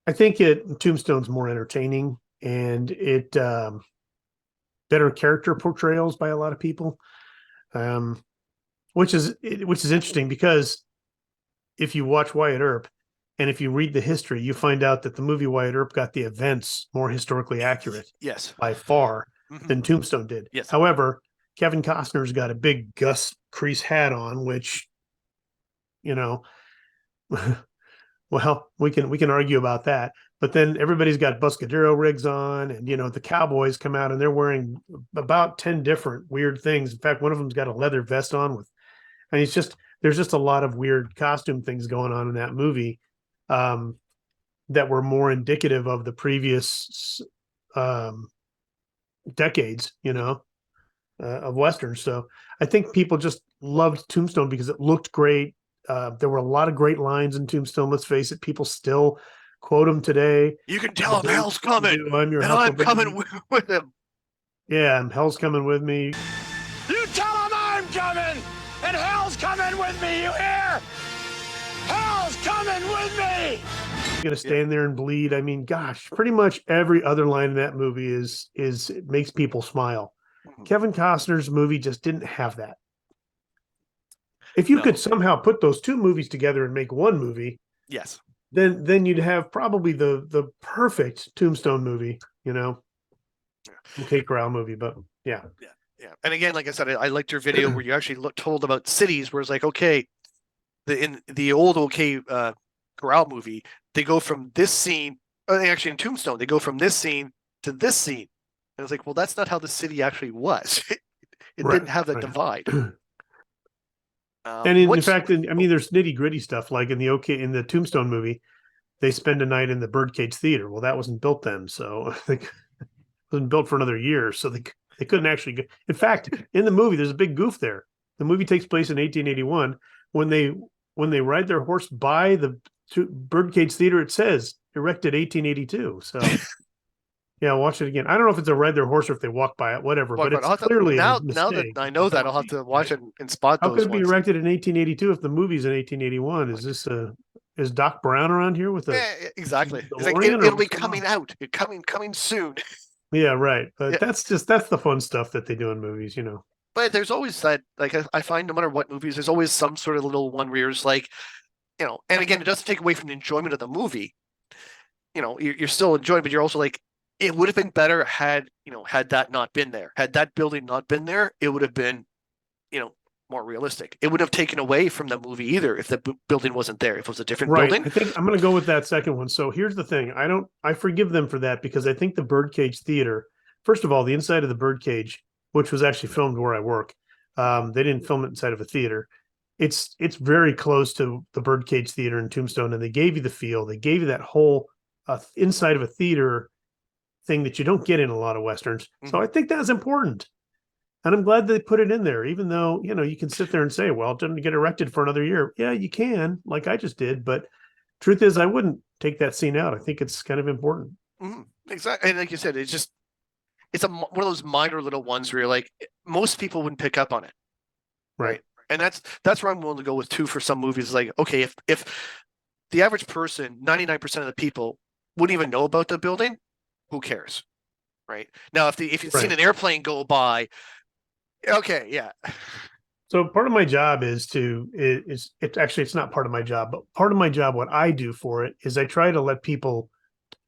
Speaker 2: I think Tombstone's more entertaining, and it better character portrayals by a lot of people, which is interesting, because if you watch Wyatt Earp and if you read the history, you find out that the movie Wyatt Earp got the events more historically accurate, by far, than Tombstone did.
Speaker 1: Yes.
Speaker 2: However, Kevin Costner's got a big Gus Crease hat on, which, well, we can argue about that. But then everybody's got Buscadero rigs on, and the cowboys come out and they're wearing about 10 different weird things. In fact, one of them's got a leather vest on and there's just a lot of weird costume things going on in that movie that were more indicative of the previous decades, of Westerns. So I think people just loved Tombstone because it looked great. There were a lot of great lines in Tombstone. Let's face it, people still quote them today.
Speaker 1: You can tell him hell's coming.
Speaker 2: I'm
Speaker 1: coming with him.
Speaker 2: Yeah, hell's coming with me.
Speaker 3: You tell him I'm coming, and hell's coming with me, you hear? Hell's coming with me!
Speaker 2: You're gonna stand there and bleed. I mean, gosh, pretty much every other line in that movie is it makes people smile. Kevin Costner's movie just didn't have that. If you could somehow put those two movies together and make one movie,
Speaker 1: yes,
Speaker 2: then you'd have probably the perfect Tombstone movie, Okay, Corral movie, but yeah.
Speaker 1: And again, like I said, I liked your video where you actually told about cities, where it's like, okay, in the old Corral movie, they go from this scene, actually in Tombstone, they go from this scene to this scene. And I was like, well, that's not how the city actually was. It didn't have that divide.
Speaker 2: And in fact, there's nitty gritty stuff like in the Tombstone movie, they spend a night in the Birdcage Theater. Well, that wasn't built then, so it wasn't built for another year, so they couldn't actually go. In fact, in the movie, there's a big goof there. The movie takes place in 1881. When they ride their horse by the Birdcage Theater, it says erected 1882. So. Yeah, watch it again. I don't know if it's a ride their horse or if they walk by it, whatever. But it's clearly
Speaker 1: now that I know that, I'll have to watch it and spot those.
Speaker 2: How could it be erected in 1882 if the movie's in 1881? Is Doc Brown around here with
Speaker 1: exactly? It'll be coming out. Coming soon.
Speaker 2: Yeah, right. But that's the fun stuff that they do in movies,
Speaker 1: But there's always that, like, I find no matter what movies, there's always some sort of little one where you're just like, and again, it doesn't take away from the enjoyment of the movie. You're still enjoying, but you're also like, it would have been better had that not been there. Had that building not been there, it would have been, more realistic. It wouldn't have taken away from the movie either if the building wasn't there. If it was a different building.
Speaker 2: I think I'm going to go with that second one. So here's the thing. I forgive them for that, because I think the Birdcage Theater, first of all, the inside of the Birdcage, which was actually filmed where I work, they didn't film it inside of a theater. It's very close to the Birdcage Theater in Tombstone, and they gave you the feel. They gave you that whole inside of a theater thing that you don't get in a lot of Westerns. So I think that's important. And I'm glad they put it in there, even though, you can sit there and say, well, it didn't get erected for another year. Yeah, you can, like I just did. But truth is, I wouldn't take that scene out. I think it's kind of important.
Speaker 1: Exactly. And like you said, it's one of those minor little ones where you're like, most people wouldn't pick up on it. Right. And that's where I'm willing to go with too for some movies. Like, okay, if the average person, 99% of the people wouldn't even know about the building, who cares? Right. Now, if you've seen an airplane go by, okay, yeah.
Speaker 2: So part of my job it's not part of my job, but part of my job, what I do for it is I try to let people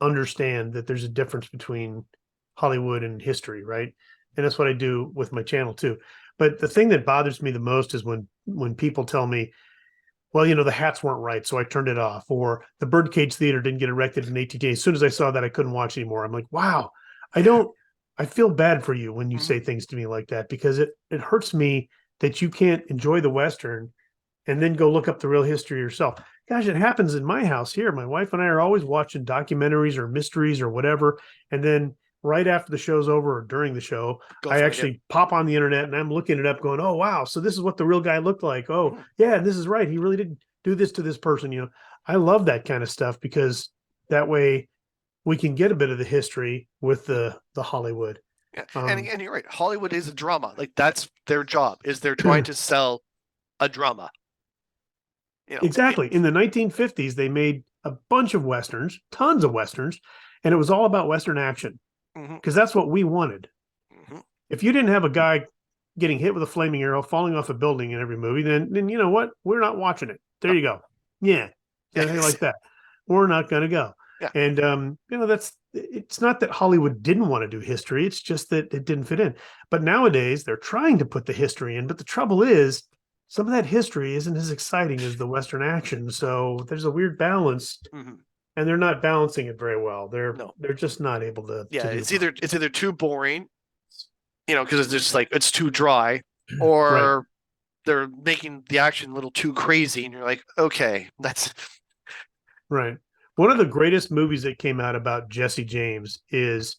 Speaker 2: understand that there's a difference between Hollywood and history, right? And that's what I do with my channel too. But the thing that bothers me the most is when people tell me, well, the hats weren't right, so I turned it off, or the Birdcage Theater didn't get erected in 18 days. As soon as I saw that, I couldn't watch anymore. I'm like, wow, I feel bad for you when you say things to me like that, because it hurts me that you can't enjoy the Western and then go look up the real history yourself. Gosh, it happens in my house here. My wife and I are always watching documentaries or mysteries or whatever. And then right after the show's over or during the show, I actually pop on the internet and I'm looking it up going, oh, wow. So this is what the real guy looked like. Oh, yeah, this is right. He really did do this to this person. I love that kind of stuff because that way we can get a bit of the history with the Hollywood.
Speaker 1: Yeah. And you're right. Hollywood is a drama. Like that's their job, is they're trying to sell a drama.
Speaker 2: Exactly. In the 1950s, they made a bunch of Westerns, tons of Westerns, and it was all about Western action because that's what we wanted. If you didn't have a guy getting hit with a flaming arrow, falling off a building in every movie, then you know what? We're not watching it. There you go. Yeah. Anything like that. We're not going to go. Yeah. And, it's not that Hollywood didn't want to do history. It's just that it didn't fit in. But nowadays, they're trying to put the history in. But the trouble is, some of that history isn't as exciting as the Western action. So there's a weird balance, and they're not balancing it very well. They're just not able to.
Speaker 1: Yeah, it's either too boring, because it's just like it's too dry, or they're making the action a little too crazy, and you're like, okay, that's
Speaker 2: right. One of the greatest movies that came out about Jesse James is,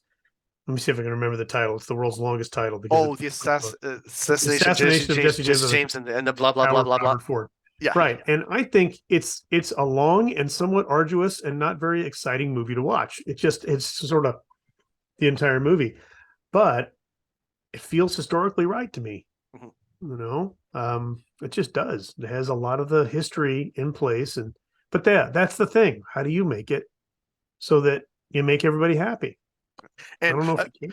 Speaker 2: let me see if I can remember the title. It's the world's longest title.
Speaker 1: The assassination of Jesse James and the blah blah blah blah blah.
Speaker 2: Ford. Yeah, right. And I think it's a long and somewhat arduous and not very exciting movie to watch. It's sort of the entire movie, but it feels historically right to me. It just does. It has a lot of the history in place, but that's the thing. How do you make it so that you make everybody happy?
Speaker 1: And,
Speaker 2: I don't know if you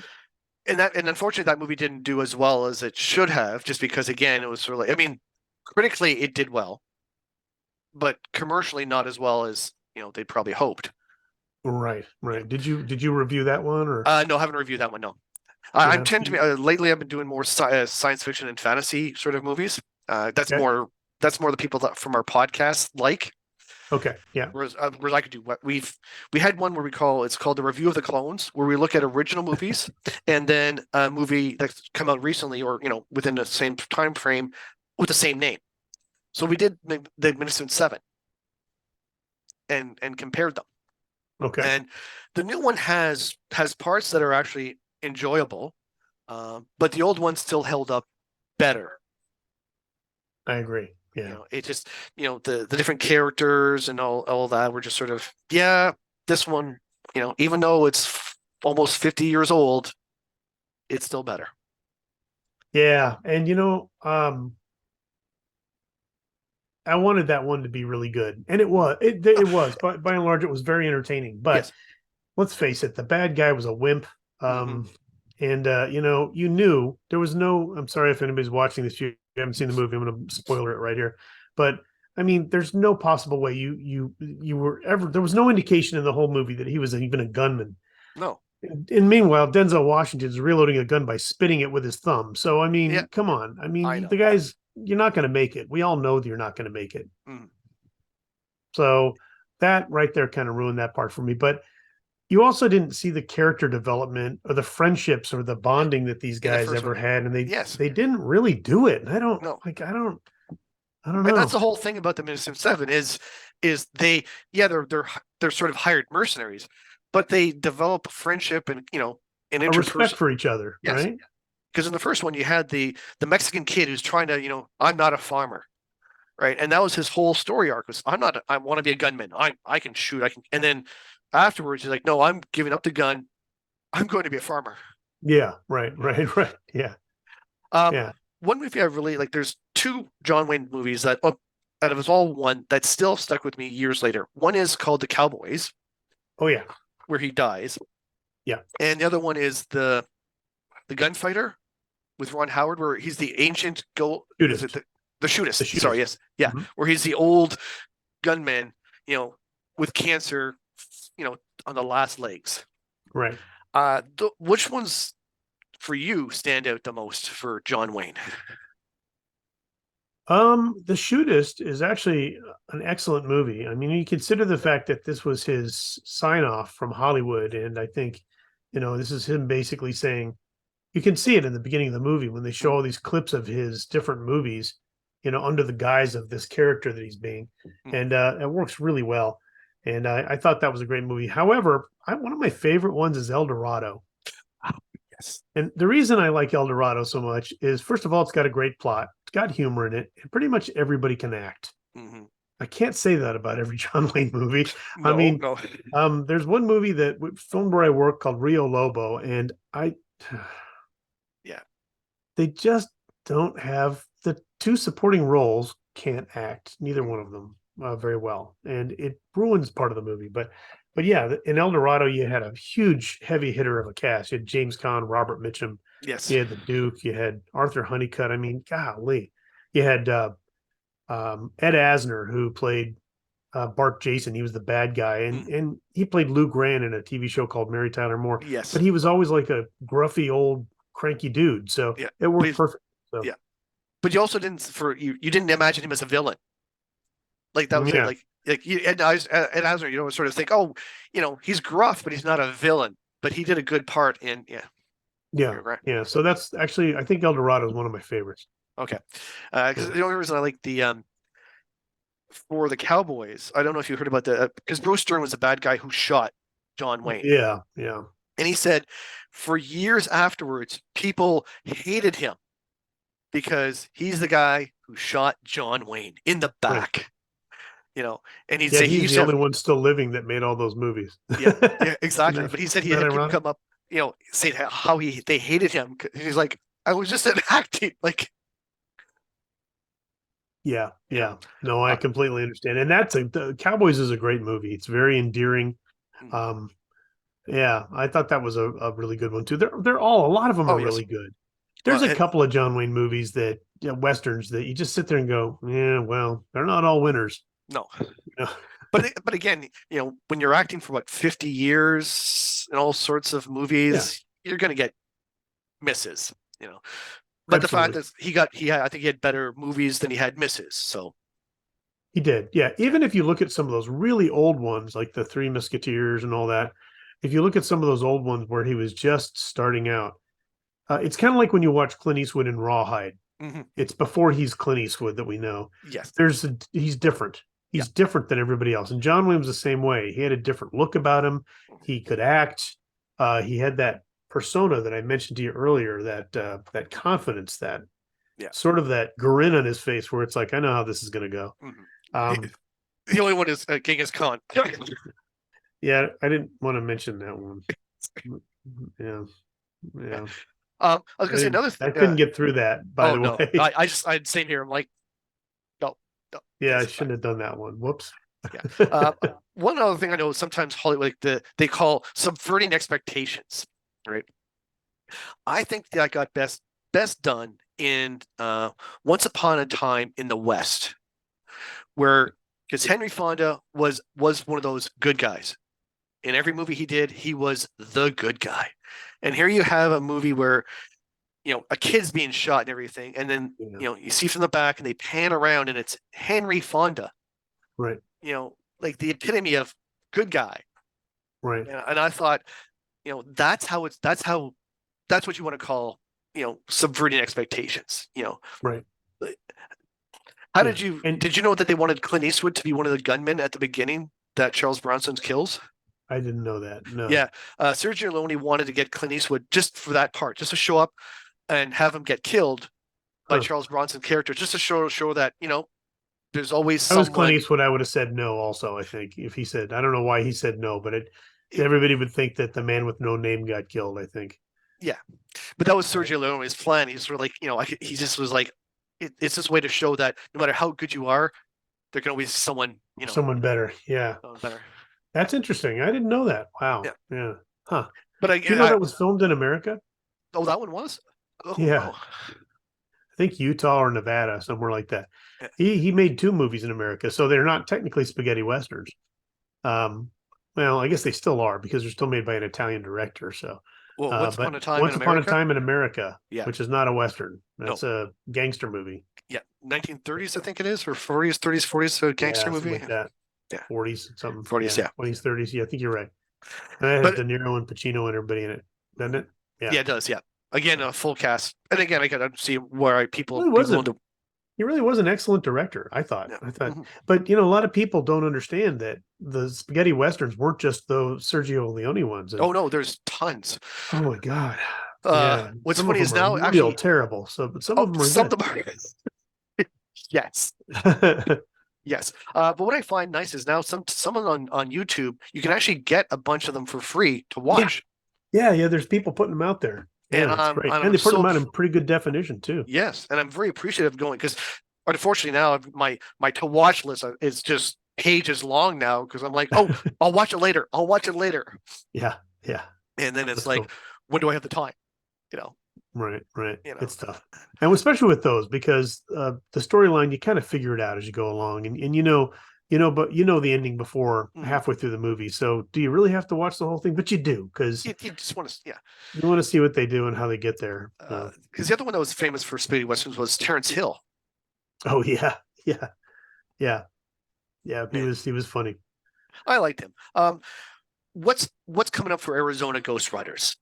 Speaker 2: can.
Speaker 1: And unfortunately, that movie didn't do as well as it should have, just because, again, it was sort of like, I mean, critically, it did well, but commercially, not as well as they'd probably hoped.
Speaker 2: Right. Did you review that one or?
Speaker 1: No, I haven't reviewed that one. No, I tend to be lately. I've been doing more science fiction and fantasy sort of movies. That's more the people that from our podcast like.
Speaker 2: Okay. Yeah.
Speaker 1: Whereas I could do what we had one where it's called the Review of the Clones, where we look at original movies and then a movie that's come out recently or within the same time frame with the same name. So we did the Magnificent Seven and compared them.
Speaker 2: Okay.
Speaker 1: And the new one has parts that are actually enjoyable, but the old one still held up better.
Speaker 2: I agree. Yeah.
Speaker 1: It just, the different characters and all that were just sort of, this one, even though it's almost 50 years old, it's still better.
Speaker 2: Yeah. And, I wanted that one to be really good. And it was, but by and large, it was very entertaining. But let's face it, the bad guy was a wimp. And, you knew there was I'm sorry if anybody's watching this, you haven't seen the movie, I'm going to spoiler it right here. But I mean, there's no possible way you were ever, there was no indication in the whole movie that he was even a gunman.
Speaker 1: No.
Speaker 2: And meanwhile, Denzel Washington's reloading a gun by spitting it with his thumb. So, I mean, come on. I mean, the guy's, you're not going to make it. We all know that you're not going to make it. So that right there kind of ruined that part for me. But you also didn't see the character development or the friendships or the bonding that these guys ever had. And they didn't really do it. And I don't know.
Speaker 1: And that's the whole thing about the Magnificent Seven is they're sort of hired mercenaries, but they develop friendship and, and
Speaker 2: a respect for each other. Right.
Speaker 1: because in the first one you had the Mexican kid who's trying to, I'm not a farmer, right? And that was his whole story arc was I want to be a gunman. I can shoot. And then afterwards he's like, no, I'm giving up the gun. I'm going to be a farmer.
Speaker 2: Yeah, right. Yeah. Yeah.
Speaker 1: One movie I really like, there's two John Wayne movies that out of us all one that still stuck with me years later. One is called The Cowboys.
Speaker 2: Oh yeah.
Speaker 1: Where he dies.
Speaker 2: Yeah.
Speaker 1: And the other one is the Gunfighter with Ron Howard, where he's the ancient the shootist. Sorry, yes. Yeah. Mm-hmm. Where he's the old gunman, with cancer, on the last legs.
Speaker 2: Right.
Speaker 1: Which ones for you stand out the most for John Wayne?
Speaker 2: The Shootist is actually an excellent movie. I mean, you consider the fact that this was his sign off from Hollywood. And I think, this is him basically saying, you can see it in the beginning of the movie when they show all these clips of his different movies, under the guise of this character that he's being. And it works really well. And I thought that was a great movie. However, one of my favorite ones is El Dorado.
Speaker 1: Yes.
Speaker 2: And the reason I like El Dorado so much is, first of all, it's got a great plot. It's got humor in it. And pretty much everybody can act. Mm-hmm. I can't say that about every John Wayne movie. No. There's one movie that filmed where I work called Rio Lobo, and they just don't have the two supporting roles can't act, neither one of them very well, and it ruins part of the movie. But yeah, in El Dorado, you had a huge heavy hitter of a cast. You had James Caan, Robert Mitchum.
Speaker 1: Yes.
Speaker 2: You had the Duke. You had Arthur Honeycutt. I mean, golly. You had Ed Asner, who played Bart Jason. He was the bad guy, and he played Lou Grant in a TV show called Mary Tyler Moore.
Speaker 1: Yes.
Speaker 2: But he was always like a gruffy old cranky dude, so it worked perfect. So.
Speaker 1: Yeah. But you also you didn't imagine him as a villain. Like that was like Ed Asner, sort of think, he's gruff, but he's not a villain. But he did a good part in
Speaker 2: Yeah. So that's actually, I think El Dorado is one of my favorites.
Speaker 1: Okay, because the only reason I like the for the Cowboys, I don't know if you heard about that, because Bruce Dern was a bad guy who shot John Wayne.
Speaker 2: Yeah.
Speaker 1: And he said for years afterwards, people hated him because he's the guy who shot John Wayne in the back. Right. And he'd say
Speaker 2: he's the only one still living that made all those movies.
Speaker 1: Yeah, exactly. But he said he had people come up, say how they hated him. He's like, I was just acting like.
Speaker 2: Yeah. No, I completely understand. And the Cowboys is a great movie. It's very endearing. Yeah, I thought that was a really good one too. A lot of them are really good. There's a couple of John Wayne movies that Westerns that you just sit there and go, yeah, well, they're not all winners.
Speaker 1: No. But again, when you're acting for 50 years in all sorts of movies, you're going to get misses, But
Speaker 2: Absolutely.
Speaker 1: The fact is I think he had better movies than he had misses. So
Speaker 2: he did. Yeah. Even if you look at some of those really old ones, like the Three Musketeers and all that, if you look at some of those old ones where he was just starting out, it's kind of like when you watch Clint Eastwood in Rawhide. Mm-hmm. It's before he's Clint Eastwood that we know.
Speaker 1: Yes.
Speaker 2: He's different. He's different than everybody else. And John Wayne was the same way. He had a different look about him. He could act. He had that persona that I mentioned to you earlier, that confidence, that sort of that grin on his face where it's like, I know how this is going to go. Mm-hmm.
Speaker 1: The only one is Genghis Khan.
Speaker 2: Yeah, I didn't want to mention that one. Yeah.
Speaker 1: I was going to say another thing.
Speaker 2: I couldn't get through that, by the way.
Speaker 1: I'd same here. I'm like, no.
Speaker 2: Yeah, I shouldn't have done that one. Whoops.
Speaker 1: Yeah. One other thing I know, sometimes Hollywood, they call subverting expectations, right? I think that got best done in Once Upon a Time in the West, because Henry Fonda was one of those good guys. In every movie he did, he was the good guy. And here you have a movie where, a kid's being shot and everything. And then, you see from the back and they pan around and it's Henry Fonda.
Speaker 2: Right.
Speaker 1: Like the epitome of good guy.
Speaker 2: Right.
Speaker 1: And I thought, that's what you want to call, subverting expectations,
Speaker 2: Right.
Speaker 1: How did you know that they wanted Clint Eastwood to be one of the gunmen at the beginning that Charles Bronson kills?
Speaker 2: I didn't know that. No.
Speaker 1: Yeah. Sergio Leone wanted to get Clint Eastwood just for that part, just to show up and have him get killed by
Speaker 2: Huh.
Speaker 1: Charles Bronson's character, just to show that, there's always
Speaker 2: I was Clint
Speaker 1: someone.
Speaker 2: Eastwood, I would have said no also, I think, if he said, I don't know why he said no, but everybody would think that the man with no name got killed, I think.
Speaker 1: Yeah, but that was
Speaker 2: Right.
Speaker 1: Sergio Leone's plan. He's sort of like, he just was like, it's this way to show that no matter how good you are, there can always be someone,
Speaker 2: Someone better. Yeah.
Speaker 1: better.
Speaker 2: That's interesting. I didn't know that. Wow.
Speaker 1: Yeah.
Speaker 2: Yeah. Huh.
Speaker 1: But
Speaker 2: Do you know that was filmed in America?
Speaker 1: oh, that one was. Oh,
Speaker 2: Yeah.
Speaker 1: wow.
Speaker 2: I think Utah or Nevada, somewhere like that.
Speaker 1: Yeah.
Speaker 2: He made 2 movies in America, so they're not technically spaghetti westerns. Well, I guess they still are because they're still made by an Italian director. So,
Speaker 1: Well, Once Upon a Time
Speaker 2: Once
Speaker 1: in
Speaker 2: Upon
Speaker 1: America.
Speaker 2: a Time in America,
Speaker 1: Yeah.
Speaker 2: which is not a western.
Speaker 1: No.
Speaker 2: That's a gangster movie.
Speaker 1: Yeah, 1930s, I think it is, or 40s, 30s, 40s, a gangster
Speaker 2: Yeah, something
Speaker 1: movie.
Speaker 2: like that.
Speaker 1: Yeah.
Speaker 2: 40s, something.
Speaker 1: 40s, yeah.
Speaker 2: 20s, 30s. Yeah, I think you're right. And it has
Speaker 1: But-
Speaker 2: De Niro and Pacino and everybody in it, doesn't it? Yeah.
Speaker 1: Yeah, it does. Yeah. Again, a full cast. And again, I got to see where people
Speaker 2: Well, it
Speaker 1: be
Speaker 2: wasn't-
Speaker 1: willing to.
Speaker 2: He really was an excellent director, I thought.
Speaker 1: Yeah.
Speaker 2: Mm-hmm. But a lot of people don't understand that the spaghetti westerns weren't just those Sergio Leone ones. And,
Speaker 1: Oh no, there's tons.
Speaker 2: oh my God.
Speaker 1: What's
Speaker 2: Some
Speaker 1: funny
Speaker 2: of
Speaker 1: is
Speaker 2: them are
Speaker 1: now
Speaker 2: real
Speaker 1: actually
Speaker 2: terrible. So, but some of them are
Speaker 1: some
Speaker 2: good.
Speaker 1: of them are. Yes. Yes. But what I find nice is now some on YouTube, you can actually get a bunch of them for free to watch.
Speaker 2: Yeah. There's people putting them out there. Yeah,
Speaker 1: And,
Speaker 2: that's great.
Speaker 1: I'm
Speaker 2: And they put
Speaker 1: so
Speaker 2: them out in pretty good definition too.
Speaker 1: Yes, and I'm very appreciative of going because unfortunately now my to watch list is just pages long now because I'm like, oh, I'll watch it later. I'll watch it later.
Speaker 2: Yeah.
Speaker 1: And then it's
Speaker 2: That's
Speaker 1: like,
Speaker 2: cool.
Speaker 1: when do I have the time?
Speaker 2: Right.
Speaker 1: You know.
Speaker 2: It's tough. And especially with those, because the storyline, you kind of figure it out as you go along. And but the ending before
Speaker 1: Mhm.
Speaker 2: halfway through the movie. So do you really have to watch the whole thing? But you do, because
Speaker 1: You just want to, yeah.
Speaker 2: you want to see what they do and how they get there.
Speaker 1: Because the other one that was famous for spaghetti westerns was Terrence Hill.
Speaker 2: Oh yeah. He
Speaker 1: Man.
Speaker 2: was funny.
Speaker 1: I liked him. What's coming up for Arizona Ghostriders?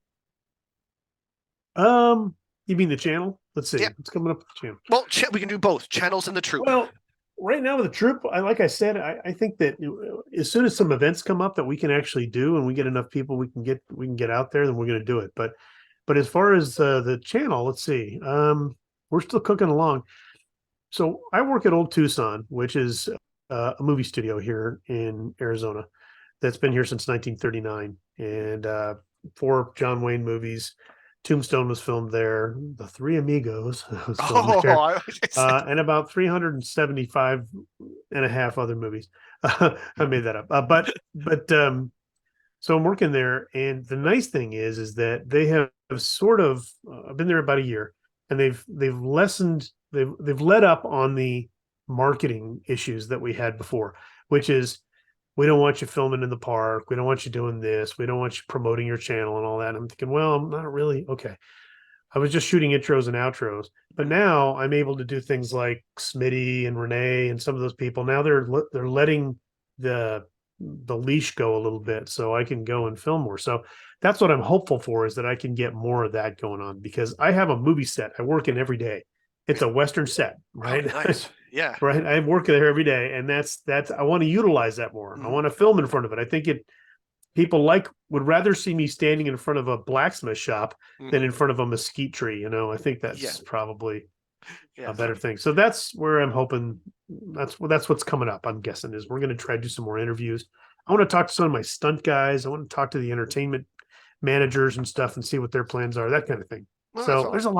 Speaker 2: You mean the channel? Let's see.
Speaker 1: Yeah.
Speaker 2: What's coming up with the channel?
Speaker 1: Well, we can do both channels and the troop.
Speaker 2: Well, right now with the troop, like I said, I think that as soon as some events come up that we can actually do, and we get enough people we can get out there, then we're going to do it. But as far as the channel, let's see. We're still cooking along. So I work at Old Tucson, which is a movie studio here in Arizona that's been here since 1939, and 4 John Wayne movies. Tombstone was filmed there. The Three Amigos was filmed there. And about 375 and a half other movies. I made that up. So I'm working there, and the nice thing is that they have sort of I've been there about a year, and they've let up on the marketing issues that we had before, which is, we don't want you filming in the park. We don't want you doing this. We don't want you promoting your channel and all that. And I'm thinking, well, I'm not really. Okay. I was just shooting intros and outros, but now I'm able to do things like Smitty and Renee and some of those people. Now they're letting the leash go a little bit so I can go and film more. So that's what I'm hopeful for, is that I can get more of that going on, because I have a movie set I work in every day. It's a Western set, right?
Speaker 1: Oh, nice. Yeah.
Speaker 2: Right. I work there every day, and that's I want to utilize that more.
Speaker 1: Mhm.
Speaker 2: I want to film in front of it. I think people would rather see me standing in front of a blacksmith shop than in front of a mesquite tree. I think that's probably a better thing. So that's where I'm hoping. That's what's coming up. I'm guessing is we're going to try to do some more interviews. I want to talk to some of my stunt guys. I want to talk to the entertainment managers and stuff and see what their plans are, that kind of thing.
Speaker 1: Well,
Speaker 2: So there's a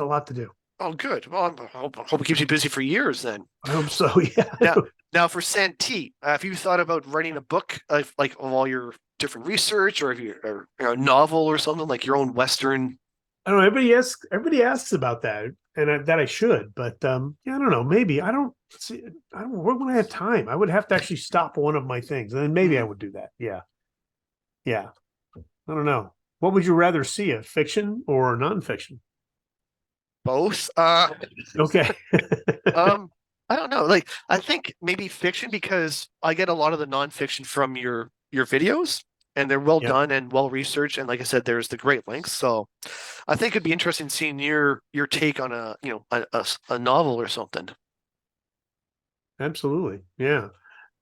Speaker 2: lot to do.
Speaker 1: Oh, good. Well, I hope it keeps you busy for years then.
Speaker 2: I hope so. Yeah.
Speaker 1: Now for Santee, have you thought about writing a book of all your different research, or or a novel or something, like your own Western?
Speaker 2: I don't know. Everybody asks about that, and that I should, but I don't know. Maybe I don't see. I don't. Where would I have time? I would have to actually stop one of my things, and then maybe I would do that. Yeah. I don't know. What would you rather see, a fiction or nonfiction?
Speaker 1: Both.
Speaker 2: Okay.
Speaker 1: I don't know. I think maybe fiction, because I get a lot of the nonfiction from your videos, and they're well done and well researched. And like I said, there's the great links. So I think it'd be interesting seeing your take on a novel or something.
Speaker 2: Absolutely. Yeah.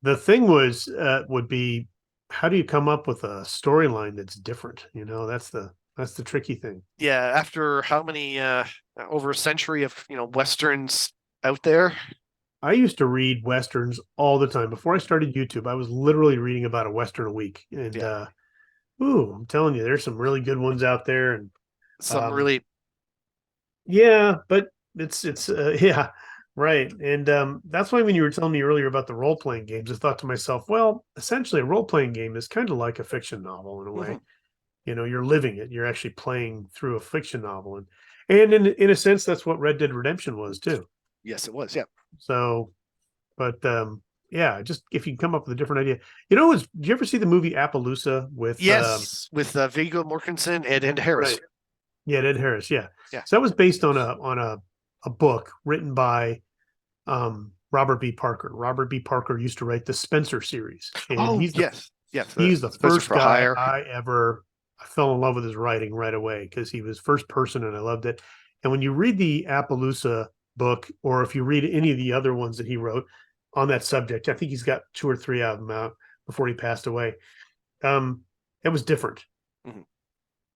Speaker 2: The thing would be, how do you come up with a storyline that's different? That's the That's the tricky thing.
Speaker 1: Yeah, after how many over a century of westerns out there.
Speaker 2: I used to read westerns all the time. Before I started YouTube, I was literally reading about a western a week. And
Speaker 1: Yeah,
Speaker 2: I'm telling you, there's some really good ones out there. And
Speaker 1: some really.
Speaker 2: yeah, but it's yeah, right. And that's why when you were telling me earlier about the role playing games, I thought to myself, well, essentially a role playing game is kind of like a fiction novel in a way. You're living it. You're actually playing through a fiction novel, and in a sense, that's what Red Dead Redemption was too.
Speaker 1: Yes, it was. Yeah.
Speaker 2: So, but yeah, just if you can come up with a different idea. Did you ever see the movie Appaloosa with
Speaker 1: Yes, with Viggo Mortensen and Ed Harris.
Speaker 2: Right. Yeah, Ed Harris. Yeah.
Speaker 1: Yeah.
Speaker 2: So that was based on a book written by Robert B. Parker. Robert B. Parker used to write the Spencer series. And
Speaker 1: yes.
Speaker 2: He's the
Speaker 1: Spencer
Speaker 2: first
Speaker 1: for
Speaker 2: guy
Speaker 1: Hire.
Speaker 2: I fell in love with his writing right away because he was first person and I loved it. And when you read the Appaloosa book, or if you read any of the other ones that he wrote on that subject, I think he's got 2 or 3 of them out before he passed away. It was different.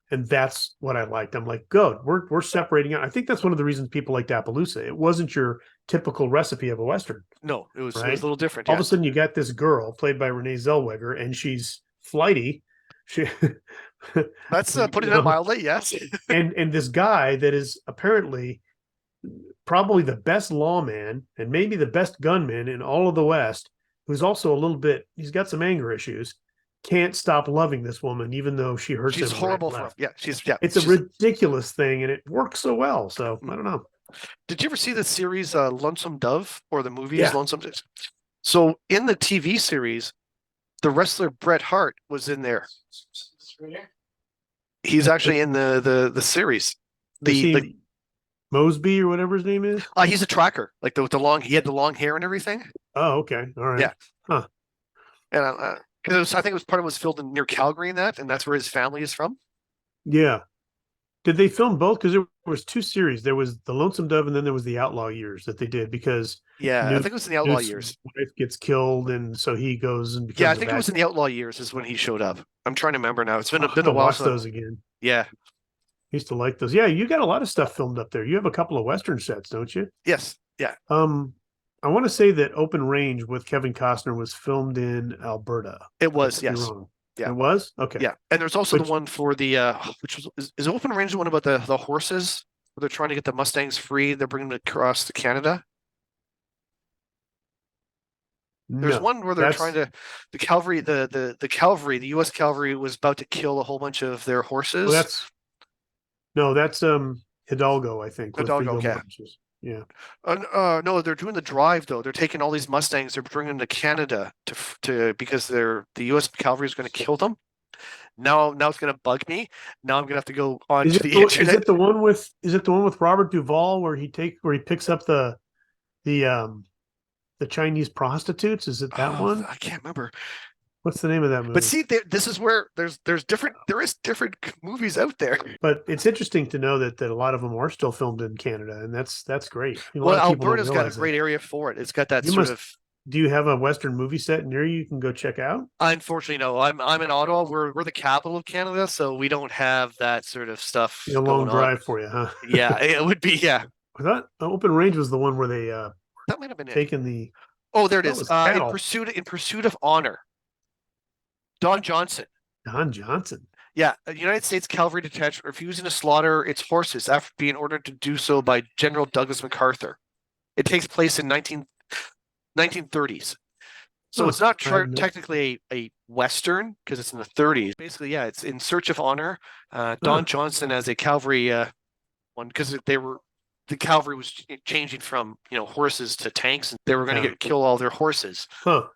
Speaker 2: And that's what I liked. I'm like, good, we're separating out. I think that's one of the reasons people liked Appaloosa. It wasn't your typical recipe of a Western.
Speaker 1: No, it was
Speaker 2: right?
Speaker 1: It was a little different.
Speaker 2: All of a sudden, you got this girl played by Renee Zellweger, and she's flighty.
Speaker 1: That's putting it mildly, yes.
Speaker 2: and this guy that is apparently probably the best lawman and maybe the best gunman in all of the West, who's also a little bit, he's got some anger issues, can't stop loving this woman, even though she hurts him.
Speaker 1: She's horrible for him. Yeah,
Speaker 2: it's a ridiculous thing, and it works so well. So I don't know.
Speaker 1: Did you ever see the series Lonesome Dove, or the movies Lonesome? So in the TV series, the wrestler Bret Hart was in there. He's actually in the series. The
Speaker 2: Mosby or whatever his name is.
Speaker 1: He's a tracker, like the long. He had the long hair and everything.
Speaker 2: Oh, okay, all right.
Speaker 1: Yeah,
Speaker 2: huh?
Speaker 1: And because I think it was part of it was filmed near Calgary, and that's where his family is from.
Speaker 2: Yeah. Did they film both? Because there was 2 series. There was the Lonesome Dove, and then there was the Outlaw years that they did. Because
Speaker 1: I think it was in the Outlaw years.
Speaker 2: Wife gets killed, and so he goes and becomes.
Speaker 1: Yeah, I think it was in the Outlaw years is when he showed up. I'm trying to remember now. It's been a while.
Speaker 2: Watch those again.
Speaker 1: Yeah,
Speaker 2: used to like those. Yeah, you got a lot of stuff filmed up there. You have a couple of Western sets, don't you?
Speaker 1: Yes. Yeah.
Speaker 2: I want to say that Open Range with Kevin Costner was filmed in Alberta.
Speaker 1: It was, yes.
Speaker 2: Yeah. It was? Okay.
Speaker 1: Yeah. And there's also the one for the which was is Open Range the one about the horses where they're trying to get the Mustangs free, they're bringing them across to Canada. There's one where they're trying to the cavalry, the US cavalry was about to kill a whole bunch of their horses.
Speaker 2: Well, that's Hidalgo, I think.
Speaker 1: Hidalgo, yeah.
Speaker 2: Yeah.
Speaker 1: No, they're doing the drive though. They're taking all these Mustangs. They're bringing them to Canada to because the U.S. cavalry is going to kill them. Now it's going to bug me. Now I'm going to have to go on to the internet.
Speaker 2: Is it the one with Robert Duvall where he picks up the Chinese prostitutes? Is it that one?
Speaker 1: I can't remember.
Speaker 2: What's the name of that movie?
Speaker 1: But see, this is where there is different movies out there.
Speaker 2: But it's interesting to know that a lot of them are still filmed in Canada, and that's great.
Speaker 1: Well, Alberta's got a great area for it. It's got that
Speaker 2: Do you have a Western movie set near you can go check out?
Speaker 1: Unfortunately, no. I'm in Ottawa. We're the capital of Canada, so we don't have that sort of stuff.
Speaker 2: A long drive for you, huh?
Speaker 1: Yeah, it would be. Yeah.
Speaker 2: I thought Open Range was the one where they
Speaker 1: that might have been
Speaker 2: taken the.
Speaker 1: Oh, there it is. In pursuit of honor. Don Johnson. Yeah, a United States cavalry detachment refusing to slaughter its horses after being ordered to do so by General Douglas MacArthur. It takes place in 1930s. So it's not technically a Western because it's in the 30s. Basically, yeah, it's in search of honor. Don Johnson as a cavalry one because the cavalry was changing from horses to tanks, and they were going to kill all their horses.
Speaker 2: Huh.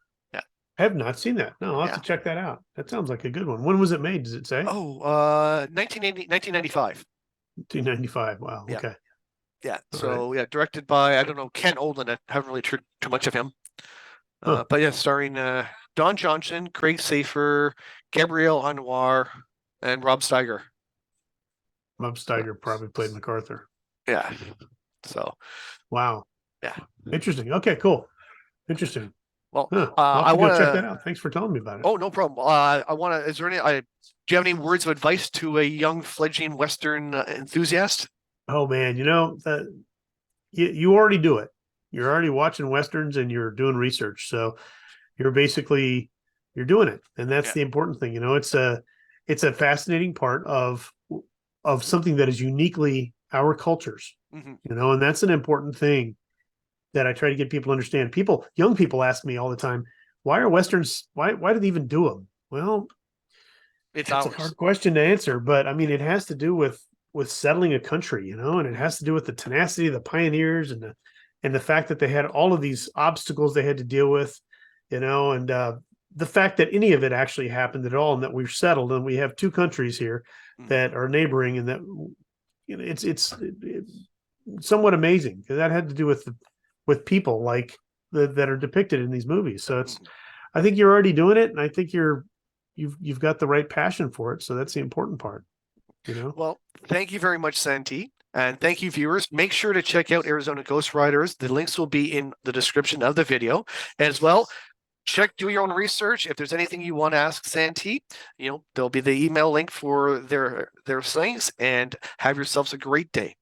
Speaker 2: I have not seen that. No, I'll have to check that out. That sounds like a good one. When was it made? Does it say?
Speaker 1: 1995.
Speaker 2: 1995. Wow. Yeah. Okay.
Speaker 1: Yeah. So directed by I don't know Ken Olin. I haven't really heard too much of him. But yeah, starring Don Johnson, Craig Safer, Gabrielle Anwar, and Rob Steiger.
Speaker 2: Rob Steiger probably played MacArthur.
Speaker 1: Yeah. So.
Speaker 2: Wow.
Speaker 1: Yeah.
Speaker 2: Interesting. Okay. Cool. Interesting.
Speaker 1: Well,
Speaker 2: Huh.
Speaker 1: I
Speaker 2: I'll have to
Speaker 1: want
Speaker 2: go check that
Speaker 1: to.
Speaker 2: out. Thanks for telling me about it.
Speaker 1: Oh, no problem. I want to. Is there any? Do you have any words of advice to a young fledgling Western enthusiast?
Speaker 2: Oh man, you already do it. You're already watching westerns and you're doing research. So you're basically you're doing it, and that's
Speaker 1: Yeah.
Speaker 2: the important thing. It's a fascinating part of something that is uniquely our cultures.
Speaker 1: Mhm.
Speaker 2: And that's an important thing that I try to get people to understand. Young people ask me all the time, why are westerns? Why do they even do them? Well,
Speaker 1: It's
Speaker 2: that's a
Speaker 1: ours.
Speaker 2: hard question to answer, but I mean, it has to do with settling a country, and it has to do with the tenacity of the pioneers and the fact that they had all of these obstacles they had to deal with, and the fact that any of it actually happened at all, and that we've settled, and we have two countries here that are neighboring, and that it's somewhat amazing because that had to do with people like that are depicted in these movies. So I think you're already doing it, and I think you've got the right passion for it. So that's the important part.
Speaker 1: Well, thank you very much, Santee. And thank you, viewers. Make sure to check out Arizona Ghostriders. The links will be in the description of the video as well. Do your own research. If there's anything you want to ask Santee, there'll be the email link for their things. And have yourselves a great day.